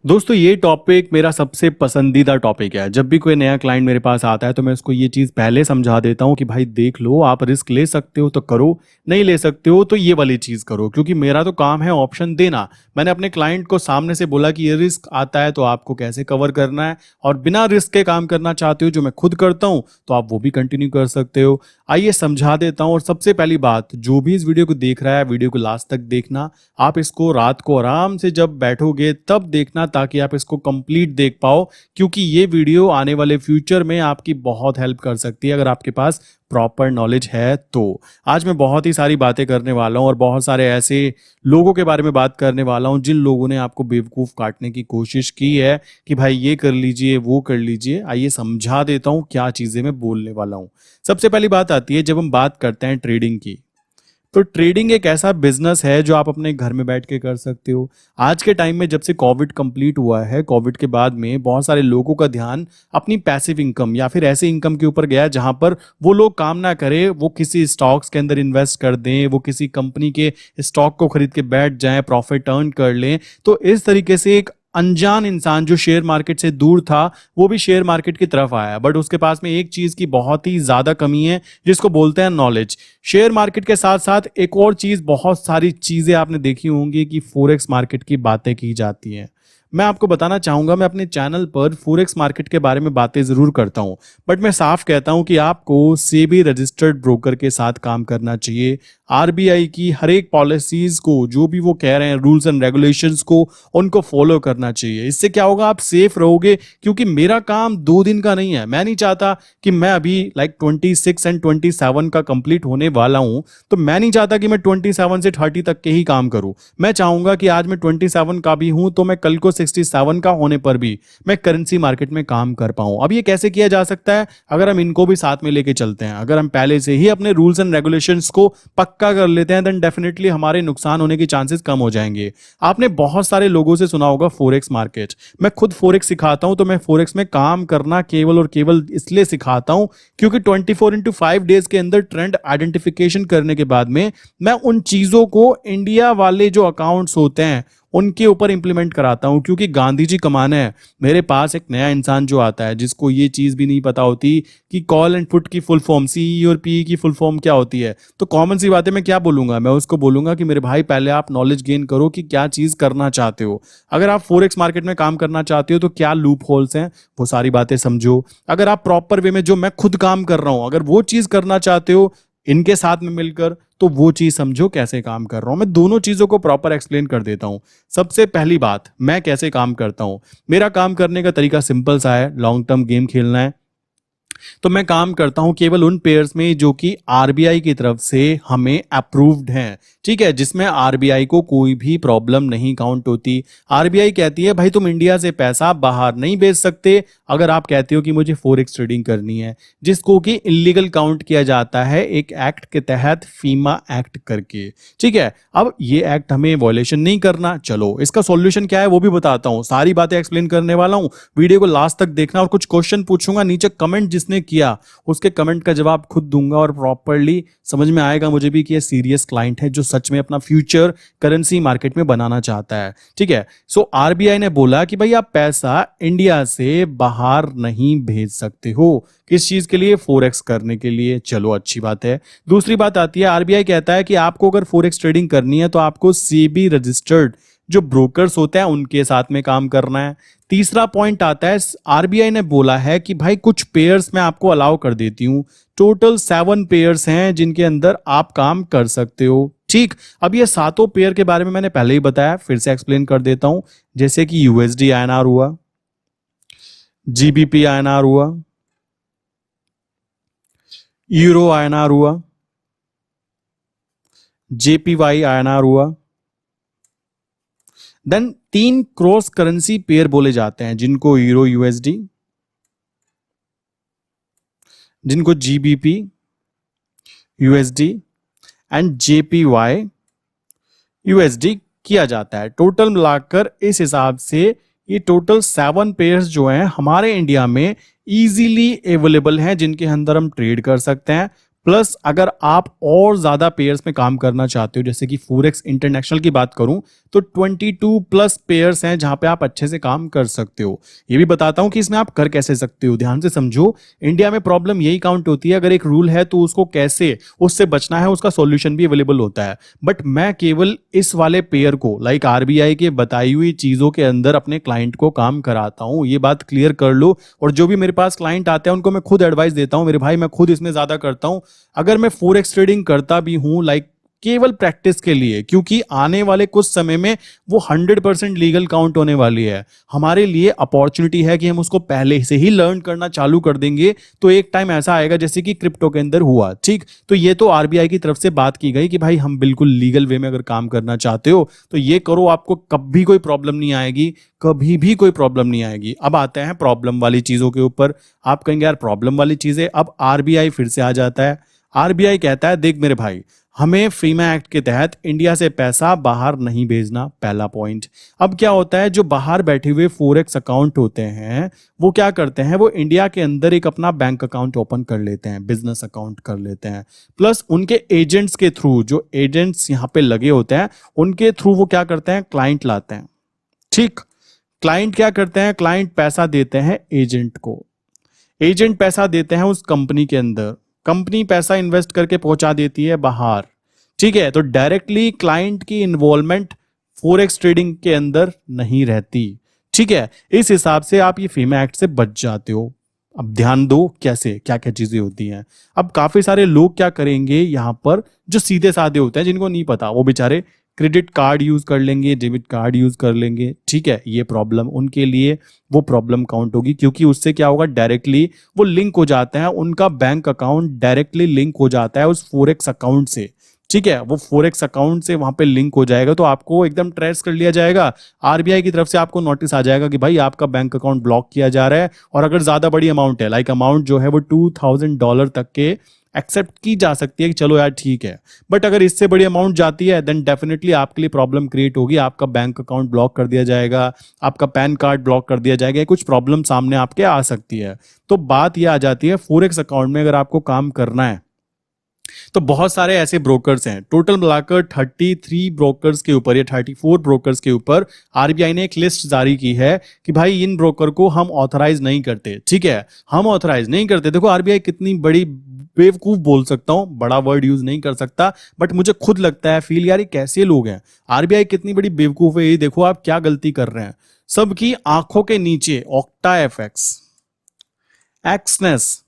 दोस्तों ये टॉपिक मेरा सबसे पसंदीदा टॉपिक है। जब भी कोई नया क्लाइंट मेरे पास आता है तो मैं उसको ये चीज़ पहले समझा देता हूँ कि भाई देख लो, आप रिस्क ले सकते हो तो करो, नहीं ले सकते हो तो ये वाली चीज़ करो, क्योंकि मेरा तो काम है ऑप्शन देना। मैंने अपने क्लाइंट को सामने से बोला कि ये रिस्क आता है तो आपको कैसे कवर करना है, और बिना रिस्क के काम करना चाहते हो जो मैं खुद करता हूँ तो आप वो भी कंटिन्यू कर सकते हो। आइए समझा देता हूँ। और सबसे पहली बात, जो भी इस वीडियो को देख रहा है वीडियो को लास्ट तक देखना। आप इसको रात को आराम से जब बैठोगे तब देखना, ताकि आप इसको कंप्लीट देख पाओ, क्योंकि ये वीडियो आने वाले फ्यूचर में आपकी बहुत हेल्प कर सकती है अगर आपके पास प्रॉपर नॉलेज है तो। आज मैं बहुत ही सारी बातें करने वाला हूं और बहुत सारे ऐसे लोगों के बारे में बात करने वाला हूं जिन लोगों ने आपको बेवकूफ़ काटने की कोशिश की है कि भाई ये कर लीजिए वो कर लीजिए। आइए समझा देता हूं क्या चीज़ें मैं बोलने वाला हूं। सबसे पहली बात आती है जब हम बात करते हैं ट्रेडिंग की। तो ट्रेडिंग एक ऐसा बिजनेस है जो आप अपने घर में बैठ के कर सकते हो। आज के टाइम में जब से कोविड कंप्लीट हुआ है, कोविड के बाद में बहुत सारे लोगों का ध्यान अपनी पैसिव इनकम या फिर ऐसे इनकम के ऊपर गया है जहां पर वो लोग काम ना करें, वो किसी स्टॉक्स के अंदर इन्वेस्ट कर दें, वो किसी कंपनी के स्टॉक को खरीद के बैठ जाएं, प्रॉफिट अर्न कर लें। तो इस तरीके से एक अनजान इंसान जो शेयर मार्केट से दूर था वो भी शेयर मार्केट की तरफ आया। बट उसके पास में एक चीज की बहुत ही ज्यादा कमी है जिसको बोलते हैं नॉलेज। शेयर मार्केट के साथ साथ एक और चीज, बहुत सारी चीजें आपने देखी होंगी कि फॉरेक्स मार्केट की बातें की जाती हैं। मैं आपको बताना चाहूंगा, मैं अपने चैनल पर फॉरेक्स मार्केट के बारे में बातें जरूर करता हूं, बट मैं साफ कहता हूं कि आपको सेबी रजिस्टर्ड ब्रोकर के साथ काम करना चाहिए। आरबीआई की हर एक पॉलिसीज को, जो भी वो कह रहे हैं रूल्स एंड रेगुलेशंस को, उनको फॉलो करना चाहिए। इससे क्या होगा, आप सेफ रहोगे। क्योंकि मेरा काम 2 दिन का नहीं है। मैं नहीं चाहता कि मैं अभी 26 एंड 27 का कंप्लीट होने वाला हूं, तो मैं नहीं चाहता कि मैं 27 से 30 तक के ही काम करूं। मैं चाहूंगा कि आज मैं 27 का भी हूं तो मैं कल को 67 का होने पर भी मैं करेंसी मार्केट में काम कर पाऊं। अब ये कैसे किया जा सकता है? अगर हम इनको भी साथ में लेके चलते हैं, अगर हम पहले से ही अपने रूल्स एंड रेगुलेशंस को पक्का कर लेते हैं, देन डेफिनेटली हमारे नुकसान होने के चांसेस कम हो जाएंगे। आपने बहुत सारे लोगों से सुना होगा फॉरेक्स मार्केट। मैं खुद फॉरेक्स सिखाता हूं, तो मैं फॉरेक्स में काम करना केवल और केवल इसलिए सिखाता हूं क्योंकि 24x5 डेज के अंदर ट्रेंड आइडेंटिफिकेशन करने के बाद में मैं उन चीजों को इंडिया वाले जो अकाउंट्स होते हैं उनके ऊपर इंप्लीमेंट कराता हूं। क्योंकि गांधी जी कमाना है। मेरे पास एक नया इंसान जो आता है जिसको ये चीज भी नहीं पता होती कि कॉल एंड पुट की फुल फॉर्म, सी और पी की फुल फॉर्म क्या होती है, तो कॉमन सी बातें मैं क्या बोलूंगा, मैं उसको बोलूंगा कि मेरे भाई पहले आप नॉलेज गेन करो कि क्या चीज करना चाहते हो। अगर आप फॉरेक्स मार्केट में काम करना चाहते हो तो क्या लूप होल्स हैं, वो सारी बातें समझो। अगर आप प्रॉपर वे में जो मैं खुद काम कर रहा हूं अगर वो चीज करना चाहते हो इनके साथ में मिलकर, तो वो चीज समझो कैसे काम कर रहा हूं। मैं दोनों चीजों को प्रॉपर एक्सप्लेन कर देता हूं। सबसे पहली बात, मैं कैसे काम करता हूं। मेरा काम करने का तरीका सिंपल सा है, लॉन्ग टर्म गेम खेलना है। तो मैं काम करता हूं केवल उन पेयर्स में जो कि आरबीआई की तरफ से हमें अप्रूव्ड हैं, ठीक है, जिसमें आरबीआई को कोई भी प्रॉब्लम नहीं काउंट होती। आरबीआई कहती है भाई तुम इंडिया से पैसा बाहर नहीं भेज सकते अगर आप कहते हो कि मुझे फॉरेक्स ट्रेडिंग करनी है, जिसको कि इलीगल काउंट किया जाता है एक एक्ट के तहत, फीमा एक्ट करके। ठीक है, अब ये एक्ट हमें वॉयलेशन नहीं करना। चलो इसका सॉल्यूशन क्या है वो भी बताता हूं, सारी बातें एक्सप्लेन करने वाला हूं। वीडियो को लास्ट तक देखना और कुछ क्वेश्चन पूछूंगा, नीचे कमेंट जिसने किया उसके कमेंट का जवाब खुद दूंगा और प्रॉपर्ली समझ में आएगा मुझे भी कि ये सीरियस क्लाइंट है जो सच में अपना फ्यूचर करेंसी मार्केट में बनाना चाहता है। ठीक है, सो आरबीआई ने बोला कि भाई आप पैसा इंडिया से बाहर नहीं भेज सकते हो। किस चीज के लिए? फॉरेक्स करने के लिए। चलो अच्छी बात है। दूसरी बात आती है, आरबीआई कहता है कि आपको अगर फॉरेक्स ट्रेडिंग करनी है तो आपको सेबी रजिस्टर्ड जो ब्रोकर्स होते हैं उनके साथ में काम करना है। तीसरा पॉइंट आता है, आरबीआई ने बोला है कि भाई कुछ पेयर्स मैं आपको अलाउ कर देती हूं। टोटल 7 पेयर्स हैं जिनके अंदर आप काम कर सकते हो। ठीक, अब ये 7 पेयर के बारे में मैंने पहले ही बताया, फिर से एक्सप्लेन कर देता हूं। जैसे कि यूएसडी आईएनआर हुआ, जीबीपी आईएनआर हुआ, यूरो आईएनआर हुआ, जेपीवाई आईएनआर हुआ। देन 3 क्रॉस करेंसी पेयर बोले जाते हैं जिनको यूरो यूएसडी, जिनको GBP USD and JPY USD किया जाता है। टोटल मिलाकर इस हिसाब से ये टोटल 7 पेयर्स जो हैं हमारे इंडिया में इजीली अवेलेबल हैं जिनके अंदर हम ट्रेड कर सकते हैं। प्लस अगर आप और ज्यादा पेयर्स में काम करना चाहते हो, जैसे कि फोरेक्स इंटरनेशनल की बात करूं तो 22 प्लस पेयर्स हैं जहां पे आप अच्छे से काम कर सकते हो। ये भी बताता हूं कि इसमें आप कर कैसे सकते हो, ध्यान से समझो। इंडिया में प्रॉब्लम यही काउंट होती है, अगर एक रूल है तो उसको कैसे उससे बचना है, उसका सॉल्यूशन भी अवेलेबल होता है। बट मैं केवल इस वाले पेयर को लाइक आरबीआई के बताई हुई चीजों के अंदर अपने क्लाइंट को काम कराता हूं, ये बात क्लियर कर लो। और जो भी मेरे पास क्लाइंट आते हैं उनको मैं खुद एडवाइस देता हूं, मेरे भाई मैं खुद इसमें ज्यादा करता हूं। अगर मैं फोरेक्स ट्रेडिंग करता भी हूं लाइक केवल प्रैक्टिस के लिए, क्योंकि आने वाले कुछ समय में वो 100% लीगल काउंट होने वाली है, हमारे लिए अपॉर्चुनिटी है कि हम उसको पहले से ही लर्न करना चालू कर देंगे तो एक टाइम ऐसा आएगा जैसे कि क्रिप्टो के अंदर हुआ। ठीक, तो ये तो आरबीआई की तरफ से बात की गई कि भाई हम बिल्कुल लीगल वे में अगर काम करना चाहते हो तो ये करो, आपको कभी कोई प्रॉब्लम नहीं आएगी, कभी भी कोई प्रॉब्लम नहीं आएगी। अब आते हैं प्रॉब्लम वाली चीजों के ऊपर। आप कहेंगे यार प्रॉब्लम वाली चीजें, अब आरबीआई फिर से आ जाता है। आरबीआई कहता है देख मेरे भाई, हमें फीमा एक्ट के तहत इंडिया से पैसा बाहर नहीं भेजना, पहला पॉइंट। अब क्या होता है, जो बाहर बैठे हुए फोरेक्स अकाउंट होते हैं वो क्या करते हैं, वो इंडिया के अंदर एक अपना बैंक अकाउंट ओपन कर लेते हैं, बिजनेस अकाउंट कर लेते हैं। प्लस उनके एजेंट्स के थ्रू, जो एजेंट्स यहाँ पे लगे होते हैं उनके थ्रू वो क्या करते हैं, क्लाइंट लाते हैं। ठीक, क्लाइंट क्या करते हैं, क्लाइंट पैसा देते हैं एजेंट को, एजेंट पैसा देते हैं उस कंपनी के अंदर, कंपनी पैसा इन्वेस्ट करके पहुंचा देती है बाहर। ठीक है, तो डायरेक्टली क्लाइंट की इन्वॉल्वमेंट फोरेक्स ट्रेडिंग के अंदर नहीं रहती। ठीक है, इस हिसाब से आप ये फीमा एक्ट से बच जाते हो। अब ध्यान दो कैसे क्या क्या चीजें होती हैं। अब काफी सारे लोग क्या करेंगे यहां पर, जो सीधे साधे होते हैं जिनको नहीं पता, वो बेचारे क्रेडिट कार्ड यूज कर लेंगे, डेबिट कार्ड यूज कर लेंगे। ठीक है, ये प्रॉब्लम उनके लिए वो प्रॉब्लम काउंट होगी, क्योंकि उससे क्या होगा, डायरेक्टली वो लिंक हो जाते हैं, उनका बैंक अकाउंट डायरेक्टली लिंक हो जाता है उस फोरेक्स अकाउंट से। ठीक है, वो फोरेक्स अकाउंट से वहां पे लिंक हो जाएगा, तो आपको एकदम ट्रेस कर लिया जाएगा। आरबीआई की तरफ से आपको नोटिस आ जाएगा कि भाई आपका बैंक अकाउंट ब्लॉक किया जा रहा है। और अगर ज्यादा बड़ी अमाउंट है, लाइक अमाउंट जो है वो $2000 तक के एक्सेप्ट की जा सकती है कि चलो यार ठीक है। बट अगर इससे बड़ी अमाउंट जाती है देन डेफिनेटली आपके लिए प्रॉब्लम क्रिएट होगी, आपका बैंक अकाउंट ब्लॉक कर दिया जाएगा, आपका पैन कार्ड ब्लॉक कर दिया जाएगा, कुछ प्रॉब्लम सामने आपके आ सकती है। तो बात यह आ जाती है, फोरेक्स अकाउंट में अगर आपको काम करना है तो बहुत सारे ऐसे ब्रोकर्स हैं, टोटल मिलाकर 33 ब्रोकर्स के ऊपर या 34 ब्रोकर्स के ऊपर आरबीआई ने एक लिस्ट जारी की है कि भाई इन ब्रोकर को हम ऑथराइज नहीं करते। ठीक है, हम ऑथराइज नहीं करते। देखो आरबीआई कितनी बड़ी बेवकूफ बोल सकता हूं, बड़ा वर्ड यूज नहीं कर सकता, बट मुझे खुद लगता है फील, यार ये कैसे लोग हैं, आरबीआई कितनी बड़ी बेवकूफ है। ये देखो आप क्या गलती कर रहे हैं, सबकी आंखों के नीचे ऑक्टा एफएक्स, एक्सनेस,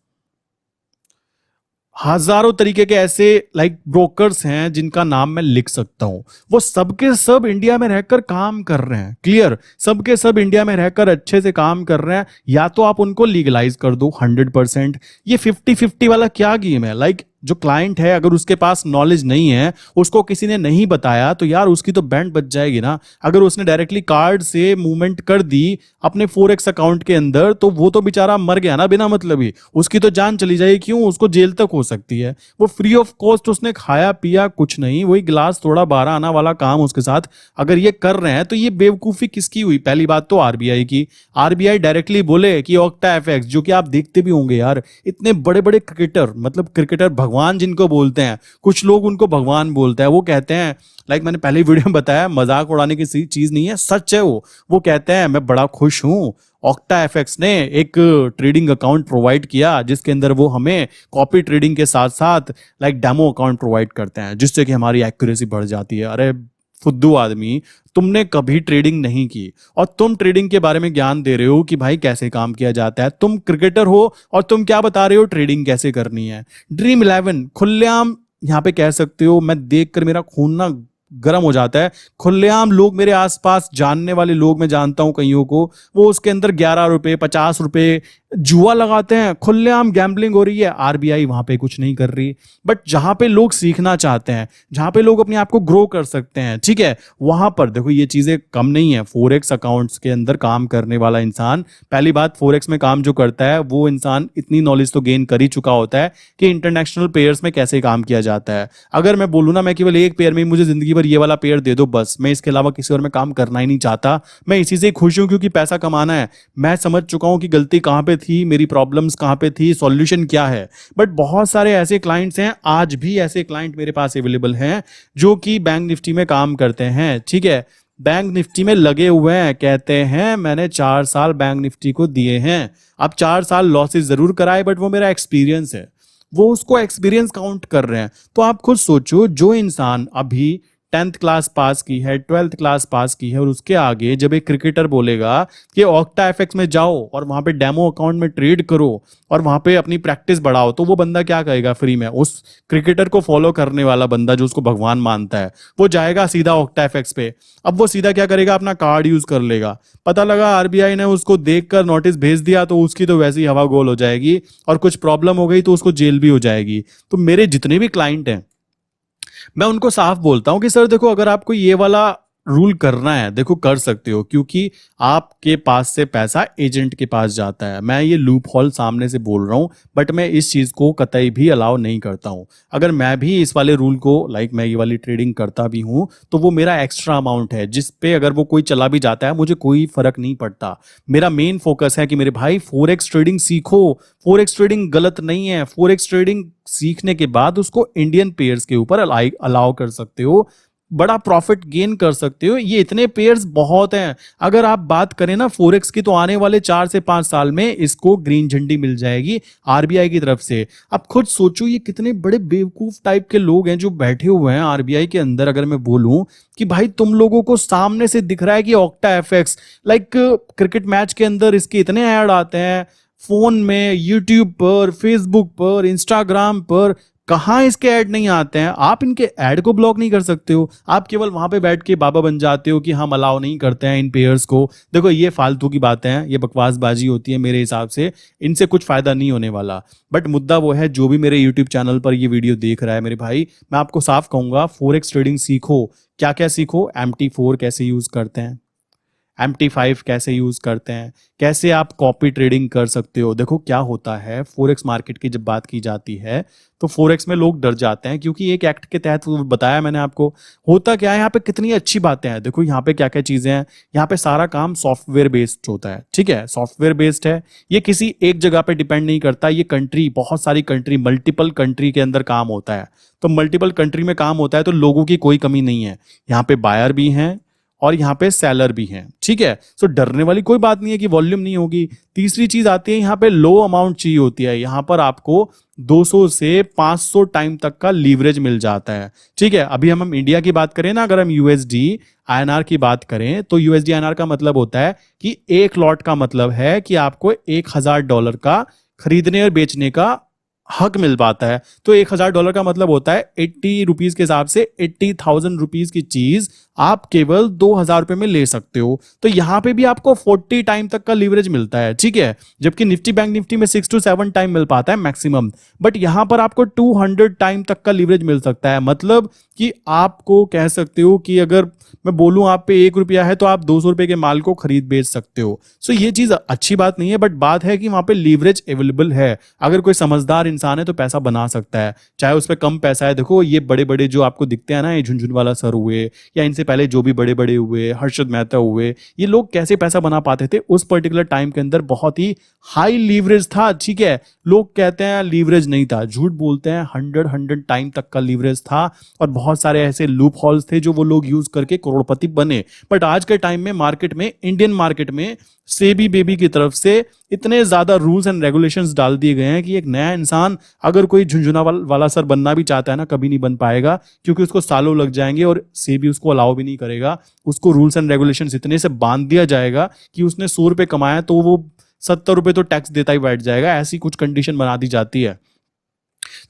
हजारों तरीके के ऐसे लाइक ब्रोकर्स हैं जिनका नाम मैं लिख सकता हूं, वो सबके सब इंडिया में रहकर काम कर रहे हैं। क्लियर, सबके सब इंडिया में रहकर अच्छे से काम कर रहे हैं। या तो आप उनको लीगलाइज कर दो 100%, ये 50-50 वाला क्या गेम है। लाइक जो क्लाइंट है अगर उसके पास नॉलेज नहीं है, उसको किसी ने नहीं बताया, तो यार उसकी तो बैंड बच जाएगी ना। अगर उसने डायरेक्टली कार्ड से मूवमेंट कर दी अपने फोरेक्स अकाउंट के अंदर, तो वो तो बेचारा मर गया ना बिना मतलब ही, उसकी तो जान चली जाएगी, क्यों, उसको जेल तक हो सकती है। वो फ्री ऑफ कॉस्ट उसने खाया पिया कुछ नहीं, वही गिलास थोड़ा 12 आना वाला काम उसके साथ अगर ये कर रहे हैं, तो ये बेवकूफी किसकी हुई। पहली बात तो आरबीआई की, आरबीआई डायरेक्टली बोले कि ऑक्टा एफएक्स, जो कि आप देखते भी होंगे यार, इतने बड़े बड़े क्रिकेटर, मतलब क्रिकेटर भगवान जिनको बोलते हैं, कुछ लोग उनको भगवान बोलते हैं, वो कहते हैं, लाइक मैंने पहले वीडियो में बताया, मजाक उड़ाने की चीज नहीं है, सच है। वो कहते हैं मैं बड़ा खुश हूं, ऑक्टा एफएक्स ने एक ट्रेडिंग अकाउंट प्रोवाइड किया जिसके अंदर वो हमें कॉपी ट्रेडिंग के साथ साथ लाइक डेमो अकाउंट प्रोवाइड करते हैं, जिससे कि हमारी एक्यूरेसी बढ़ जाती है। अरे फुद्दू आदमी, तुमने कभी ट्रेडिंग नहीं की और तुम ट्रेडिंग के बारे में ज्ञान दे रहे हो कि भाई कैसे काम किया जाता है। तुम क्रिकेटर हो और तुम क्या बता रहे हो ट्रेडिंग कैसे करनी है। ड्रीम 11 खुलेआम यहां पे कह सकते हो, मैं देखकर मेरा खून ना गर्म हो जाता है। खुलेआम लोग मेरे आसपास जानने वाले लोग, मैं जानता हूं कईयों को, वो उसके अंदर 11 रुपए 50 रुपए जुआ लगाते हैं, खुलेआम गैम्बलिंग हो रही है। आरबीआई वहां पे कुछ नहीं कर रही। बट जहां पे लोग सीखना चाहते हैं, जहां पे लोग अपने आप को ग्रो कर सकते हैं, ठीक है, वहां पर देखो ये चीजें कम नहीं है। फोरेक्स अकाउंट्स के अंदर काम करने वाला इंसान, पहली बात फोरेक्स में काम जो करता है वो इंसान इतनी नॉलेज तो गेन कर ही चुका होता है कि इंटरनेशनल पेयर्स में कैसे काम किया जाता है। अगर मैं बोलूँ ना मैं केवल एक पेयर में ही मुझे जिंदगी बार ये वाला पेयर दे दो बस, मैं इसके अलावा किसी और में काम करना ही नहीं चाहता, मैं इसी से खुश हूं क्योंकि पैसा कमाना है, मैं समझ चुका हूं कि गलती कहां पे थी, मेरी प्रॉब्लम्स कहां पे थी, सॉल्यूशन क्या है। बट बहुत सारे ऐसे क्लाइंट्स हैं, आज भी ऐसे क्लाइंट मेरे पास अवेलेबल हैं जो कि बैंक निफ्टी में काम करते हैं, ठीक है, बैंक निफ्टी में लगे हुए हैं, कहते हैं मैंने 4 साल बैंक निफ्टी को दिए हैं। अब 4 साल लॉसेस जरूर कराए बट वो मेरा एक्सपीरियंस है, वो उसको एक्सपीरियंस काउंट कर रहे हैं। तो आप खुद सोचो, जो इंसान अभी 10th क्लास पास की है, 12th क्लास पास की है, और उसके आगे जब एक क्रिकेटर बोलेगा कि ऑक्टा एफएक्स में जाओ और वहां पे डेमो अकाउंट में ट्रेड करो और वहां पे अपनी प्रैक्टिस बढ़ाओ, तो वो बंदा क्या कहेगा फ्री में? उस क्रिकेटर को फॉलो करने वाला बंदा जो उसको भगवान मानता है, वो जाएगा सीधा ऑक्टा एफएक्स पे। अब वो सीधा क्या करेगा? अपना कार्ड यूज कर लेगा। पता लगा आरबीआई ने उसको देखकर नोटिस भेज दिया तो उसकी तो वैसे ही हवा गोल हो जाएगी, और कुछ प्रॉब्लम हो गई तो उसको जेल भी हो जाएगी। तो मेरे जितने भी क्लाइंट हैं, मैं उनको साफ बोलता हूं कि सर देखो, अगर आपको ये वाला रूल करना है, देखो कर सकते हो, क्योंकि आपके पास से पैसा एजेंट के पास जाता है। मैं ये लूप होल सामने से बोल रहा हूं, बट मैं इस चीज को कतई भी अलाउ नहीं करता हूं। अगर मैं भी इस वाले रूल को, मैं ये वाली ट्रेडिंग करता भी हूं, तो वो मेरा एक्स्ट्रा अमाउंट है जिस पे अगर वो कोई चला भी जाता है मुझे कोई फर्क नहीं पड़ता। मेरा मेन फोकस है कि मेरे भाई फोरेक्स ट्रेडिंग सीखो। फोरेक्स ट्रेडिंग गलत नहीं है, फोरेक्स ट्रेडिंग सीखने के बाद उसको इंडियन पेयर्स के ऊपर अलाउ कर सकते हो, बड़ा प्रॉफिट गेन कर सकते हो। ये इतने पेयर्स बहुत हैं। अगर आप बात करें ना फोरेक्स की, तो आने वाले 4 से 5 साल में इसको ग्रीन झंडी मिल जाएगी आरबीआई की तरफ से। अब खुद सोचो, ये कितने बड़े बेवकूफ टाइप के लोग हैं जो बैठे हुए हैं आरबीआई के अंदर। अगर मैं बोलूं कि भाई तुम लोगों को सामने से दिख रहा है कि ऑक्टा एफएक्स, क्रिकेट मैच के अंदर इसके इतने ऐड आते हैं, फोन में, यूट्यूब पर, फेसबुक पर, इंस्टाग्राम पर, कहाँ इसके ऐड नहीं आते हैं? आप इनके ऐड को ब्लॉक नहीं कर सकते हो? आप केवल वहां पे बैठ के बाबा बन जाते हो कि हम अलाउ नहीं करते हैं इन पेयर्स को। देखो, ये फालतू की बातें हैं, ये बकवासबाजी होती है मेरे हिसाब से, इनसे कुछ फायदा नहीं होने वाला। बट मुद्दा वो है, जो भी मेरे यूट्यूब चैनल पर ये वीडियो देख रहा है मेरे भाई, मैं आपको साफ कहूंगा, फोरेक्स ट्रेडिंग सीखो। क्या क्या सीखो? MT4 कैसे यूज करते हैं, MT5 कैसे यूज करते हैं, कैसे आप कॉपी ट्रेडिंग कर सकते हो। देखो क्या होता है, फोरेक्स मार्केट की जब बात की जाती है तो फोरेक्स में लोग डर जाते हैं, क्योंकि एक एक्ट के तहत बताया मैंने आपको, होता क्या है यहाँ पे, कितनी अच्छी बातें हैं। देखो यहाँ पे क्या क्या चीजें हैं, यहाँ पे सारा काम सॉफ्टवेयर बेस्ड होता है, ठीक है, सॉफ्टवेयर बेस्ड है। ये किसी एक जगह पे डिपेंड नहीं करता, ये कंट्री, बहुत सारी कंट्री, मल्टीपल कंट्री के अंदर काम होता है। तो मल्टीपल कंट्री में काम होता है तो लोगों की कोई कमी नहीं है। यहाँ पे बायर भी हैं और यहाँ पे सेलर भी हैं, ठीक है। सो डरने वाली कोई बात नहीं है कि वॉल्यूम नहीं होगी। तीसरी चीज आती है, यहाँ पे लो अमाउंट चाहिए होती है। यहाँ पर आपको 200 से 500 टाइम तक का लीवरेज मिल जाता है, ठीक है। अभी हम इंडिया की बात करें ना, अगर हम यूएसडी आईएनआर की बात करें, तो यूएसडी आईएनआर का मतलब होता है कि एक लॉट का मतलब है कि आपको $1000 का खरीदने और बेचने का हक मिल पाता है। तो $1000 का मतलब होता है 80 रुपीज के हिसाब से 80,000 रुपीज की चीज आप केवल 2000 रुपए में ले सकते हो। तो यहां पे भी आपको 40 टाइम तक का लीवरेज मिलता है, ठीक है। जबकि निफ्टी बैंक निफ्टी में 6 to 7 टाइम मिल पाता है मैक्सिमम, बट यहां पर आपको 200 टाइम तक का लीवरेज मिल सकता है। मतलब कि आपको कह सकते हो कि अगर मैं बोलूं आप पे ₹1 है तो आप 200 रुपए के माल को खरीद बेच सकते हो। सो ये चीज अच्छी बात नहीं है, बट बात है कि वहां पे लीवरेज अवेलेबल है। अगर कोई समझदार इंसान है तो पैसा बना सकता है, चाहे उस पर कम पैसा है। देखो ये बड़े बड़े जो आपको दिखते हैं ना, ये झुनझुनवाला सर हुए या इनसे पहले जो भी बड़े बड़े हुए, हर्षद मेहता हुए, ये लोग कैसे पैसा बना पाते थे उस पर्टिकुलर टाइम के अंदर? बहुत ही हाई लीवरेज था, ठीक है। लोग कहते हैं लीवरेज नहीं था, झूठ बोलते हैं। 100 टाइम तक का लीवरेज था और बहुत सारे ऐसे लूप हॉल्स थे जो वो लोग यूज करके करोड़पति बने। बट आज के टाइम में मार्केट में, इंडियन मार्केट में सेबी बेबी की तरफ से इतने ज्यादा रूल्स एंड रेगुलेशंस डाल दिए गए हैं कि एक नया इंसान अगर कोई झुंझुना वाला सर बनना भी चाहता है ना, कभी नहीं बन पाएगा, क्योंकि उसको सालों लग जाएंगे और सेबी उसको अलाउ भी नहीं करेगा। उसको रूल्स एंड रेगुलेशंस इतने से बांध दिया जाएगा कि उसने ₹100 कमाया तो वो ₹70 तो टैक्स देता ही बैठ जाएगा। ऐसी कुछ कंडीशन बना दी जाती है।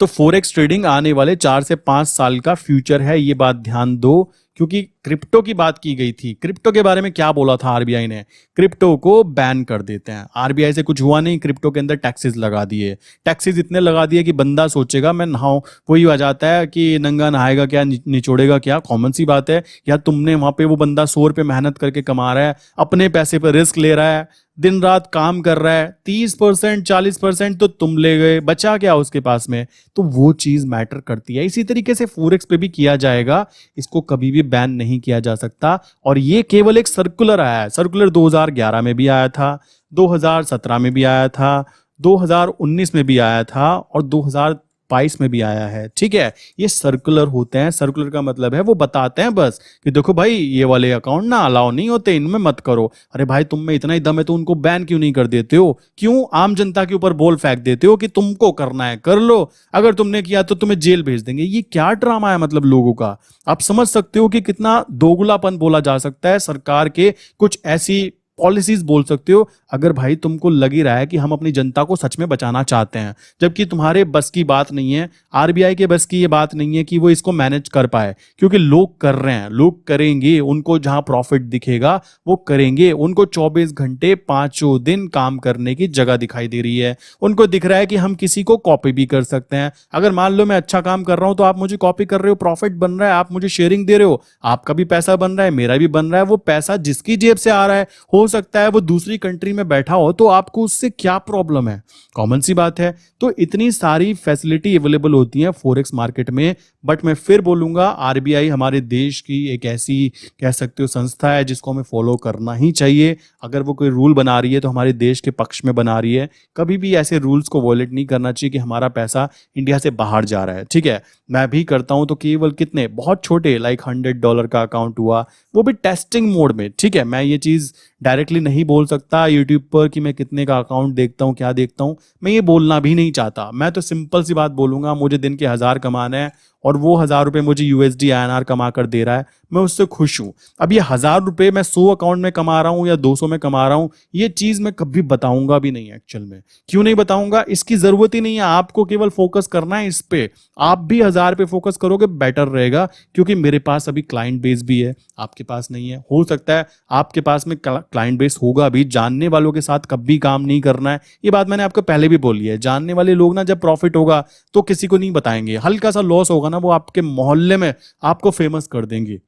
तो फोरेक्स ट्रेडिंग आने वाले 4 से 5 साल का फ्यूचर है, ये बात ध्यान दो। क्योंकि क्रिप्टो की बात की गई थी, क्रिप्टो के बारे में क्या बोला था आरबीआई ने? क्रिप्टो को बैन कर देते हैं। आरबीआई से कुछ हुआ नहीं, क्रिप्टो के अंदर टैक्सेस लगा दिए। टैक्सेस इतने लगा दिए कि बंदा सोचेगा मैं नहाऊं, वही आ जाता है कि नंगा नहाएगा क्या, निचोड़ेगा क्या। कॉमन सी बात है यार, तुमने वहां पे, वो बंदा ₹100 मेहनत करके कमा रहा है, अपने पैसे पर रिस्क ले रहा है, दिन रात काम कर रहा है, 30% 40% तो तुम ले गए, बचा क्या उसके पास में? तो वो चीज मैटर करती है। इसी तरीके से फोरेक्स पे भी किया जाएगा, इसको कभी भी बैन नहीं किया जा सकता। और ये केवल एक सर्कुलर आया है, सर्कुलर 2011 में भी आया था, 2017 में भी आया था, 2019 में भी आया था और 2022 में भी आया है। ठीक है, ये सर्कुलर होते हैं। सर्कुलर का मतलब है वो बताते हैं बस कि देखो भाई ये वाले अकाउंट ना अलाउ नहीं होते, इनमें मत करो। अरे भाई तुम में इतना ही दम है तो उनको बैन क्यों नहीं कर देते हो? क्यों आम जनता के ऊपर बॉल फेंक देते हो कि तुमको करना है कर लो, अगर तुमने किया तो तुम्हें जेल भेज देंगे? ये क्या ड्रामा है मतलब लोगों का? आप समझ सकते हो कि कितना दोगलापन बोला जा सकता है सरकार के कुछ ऐसी पॉलिसीज बोल सकते हो, अगर भाई तुमको लग ही रहा है कि हम अपनी जनता को सच में बचाना चाहते हैं, जबकि तुम्हारे बस की बात नहीं है, आरबीआई के बस की ये बात नहीं है कि वो इसको मैनेज कर पाए। क्योंकि लोग कर रहे हैं, लोग करेंगे, उनको जहां प्रॉफिट दिखेगा वो करेंगे। उनको 24 घंटे पांचों दिन काम करने की जगह दिखाई दे रही है। उनको दिख रहा है कि हम किसी को कॉपी भी कर सकते हैं। अगर मान लो मैं अच्छा काम कर रहा हूं तो आप मुझे कॉपी कर रहे हो, प्रॉफिट बन रहा है, आप मुझे शेयरिंग दे रहे हो, आपका भी पैसा बन रहा है, मेरा भी बन रहा है। वो पैसा जिसकी जेब से आ रहा है, हो सकता है वो दूसरी कंट्री में बैठा हो, तो आपको उससे क्या प्रॉब्लम है? कॉमन सी बात है। तो इतनी सारी फैसिलिटी अवेलेबल होती है फॉरेक्स मार्केट में। बट मैं फिर बोलूंगा, आरबीआई हमारे देश की एक ऐसी कह सकते हो संस्था है जिसको हमें फॉलो करना ही चाहिए। अगर वो कोई रूल बना रही है तो हमारे देश के पक्ष में बना रही है। कभी भी ऐसे रूल्स को वॉयलेट नहीं करना चाहिए कि हमारा पैसा इंडिया से बाहर जा रहा है। ठीक है, मैं भी करता हूं तो केवल कितने बहुत छोटे लाइक $100 का अकाउंट हुआ, वो भी टेस्टिंग मोड में। ठीक है, मैं ये चीज डायरेक्टली नहीं बोल सकता यूट्यूब पर कि मैं कितने का अकाउंट देखता हूं, क्या देखता हूं। मैं ये बोलना भी नहीं चाहता। मैं तो सिंपल सी बात बोलूंगा, मुझे दिन के 1000 कमाना है और वो 1000 रुपए मुझे यूएसडी आईएनआर कमा कर दे रहा है, मैं उससे खुश हूं। अब ये 1000 रुपए मैं 100 अकाउंट में कमा रहा हूं या 200 में कमा रहा हूं, ये चीज मैं कभी बताऊंगा भी नहीं। एक्चुअल में क्यों नहीं बताऊंगा? इसकी जरूरत ही नहीं है। आपको केवल फोकस करना है इस पे। आप भी 1000 पे फोकस करोगे बेटर रहेगा, क्योंकि मेरे पास अभी क्लाइंट बेस भी है, आपके पास नहीं है। हो सकता है आपके पास में क्लाइंट बेस होगा भी। जानने वालों के साथ कभी काम नहीं करना है, ये बात मैंने आपको पहले भी बोली है। जानने वाले लोग ना जब प्रॉफिट होगा तो किसी को नहीं बताएंगे, हल्का सा लॉस होगा ना वो आपके मोहल्ले में आपको फेमस कर देंगे।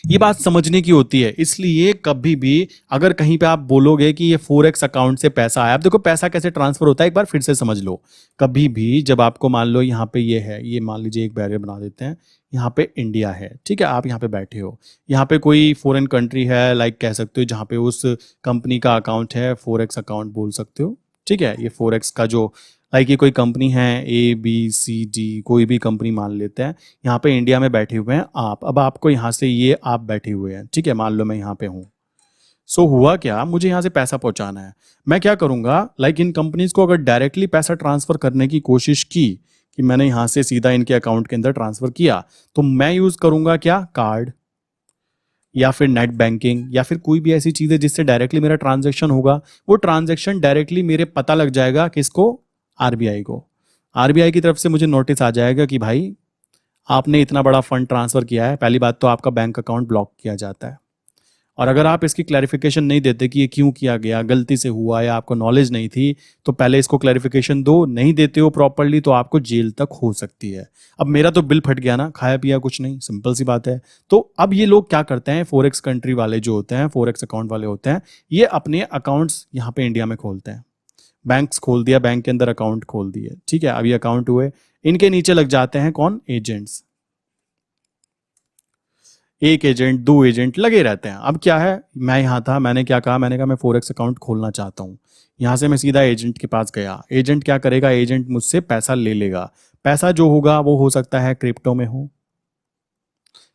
ये बात समझने की होती है। इसलिए कभी भी अगर कहीं पे आप बोलोगे कि ये फोरेक्स अकाउंट से पैसा आया, आप देखो पैसा कैसे ट्रांसफर होता है एक बार फिर से समझ लो। कभी भी जब आपको मान लो यहाँ पे ये है, ये मान लीजिए एक बैरियर बना देते हैं, यहाँ पे इंडिया है, ठीक है, आप यहाँ पे बैठे हो, यहाँ पे कोई फॉरेन कंट्री है लाइक कह सकते हो जहाँ पे उस कंपनी का अकाउंट है, फोरेक्स अकाउंट बोल सकते हो। ठीक है, ये फोरेक्स का जो लाइक ये कोई कंपनी है ABCD, कोई भी कंपनी मान लेते हैं, यहाँ पे इंडिया में बैठे हुए हैं आप। अब आपको यहाँ से ये आप बैठे हुए हैं, ठीक है, मान लो मैं यहाँ पे हूँ। सो हुआ क्या, मुझे यहाँ से पैसा पहुँचाना है। मैं क्या करूँगा, लाइक इन कंपनीज को अगर डायरेक्टली पैसा ट्रांसफ़र करने की कोशिश की कि मैंने यहाँ से सीधा इनके अकाउंट के अंदर ट्रांसफ़र किया, तो मैं यूज़ करूँगा क्या, कार्ड या फिर नेट बैंकिंग या फिर कोई भी ऐसी चीज़ है जिससे डायरेक्टली मेरा ट्रांजैक्शन होगा। वो ट्रांजैक्शन डायरेक्टली मेरे पता लग जाएगा किसको, आरबीआई को। आरबीआई की तरफ से मुझे नोटिस आ जाएगा कि भाई आपने इतना बड़ा फंड ट्रांसफ़र किया है। पहली बात तो आपका बैंक अकाउंट ब्लॉक किया जाता है। और अगर आप इसकी क्लैरिफिकेशन नहीं देते कि ये क्यों किया गया, गलती से हुआ या आपको नॉलेज नहीं थी, तो पहले इसको क्लैरिफिकेशन दो। नहीं देते हो प्रॉपर्ली तो आपको जेल तक हो सकती है। अब मेरा तो बिल फट गया ना, खाया पिया कुछ नहीं, सिंपल सी बात है। तो अब ये लोग क्या करते हैं, फॉरेक्स कंट्री वाले जो होते हैं, फॉरेक्स अकाउंट वाले होते हैं, ये अपने अकाउंट्स यहाँ पे इंडिया में खोलते हैं। बैंक्स खोल दिया, बैंक के अंदर अकाउंट खोल दिए, ठीक है, अब ये अकाउंट हुए, इनके नीचे लग जाते हैं कौन, एजेंट्स। एक एजेंट, दो एजेंट लगे रहते हैं। अब क्या है, मैं यहाँ था, मैंने क्या कहा, मैंने कहा मैं फोरेक्स अकाउंट खोलना चाहता हूँ। यहाँ से मैं सीधा एजेंट के पास गया। एजेंट क्या करेगा, एजेंट मुझसे पैसा ले लेगा। पैसा जो होगा वो हो सकता है क्रिप्टो में हो,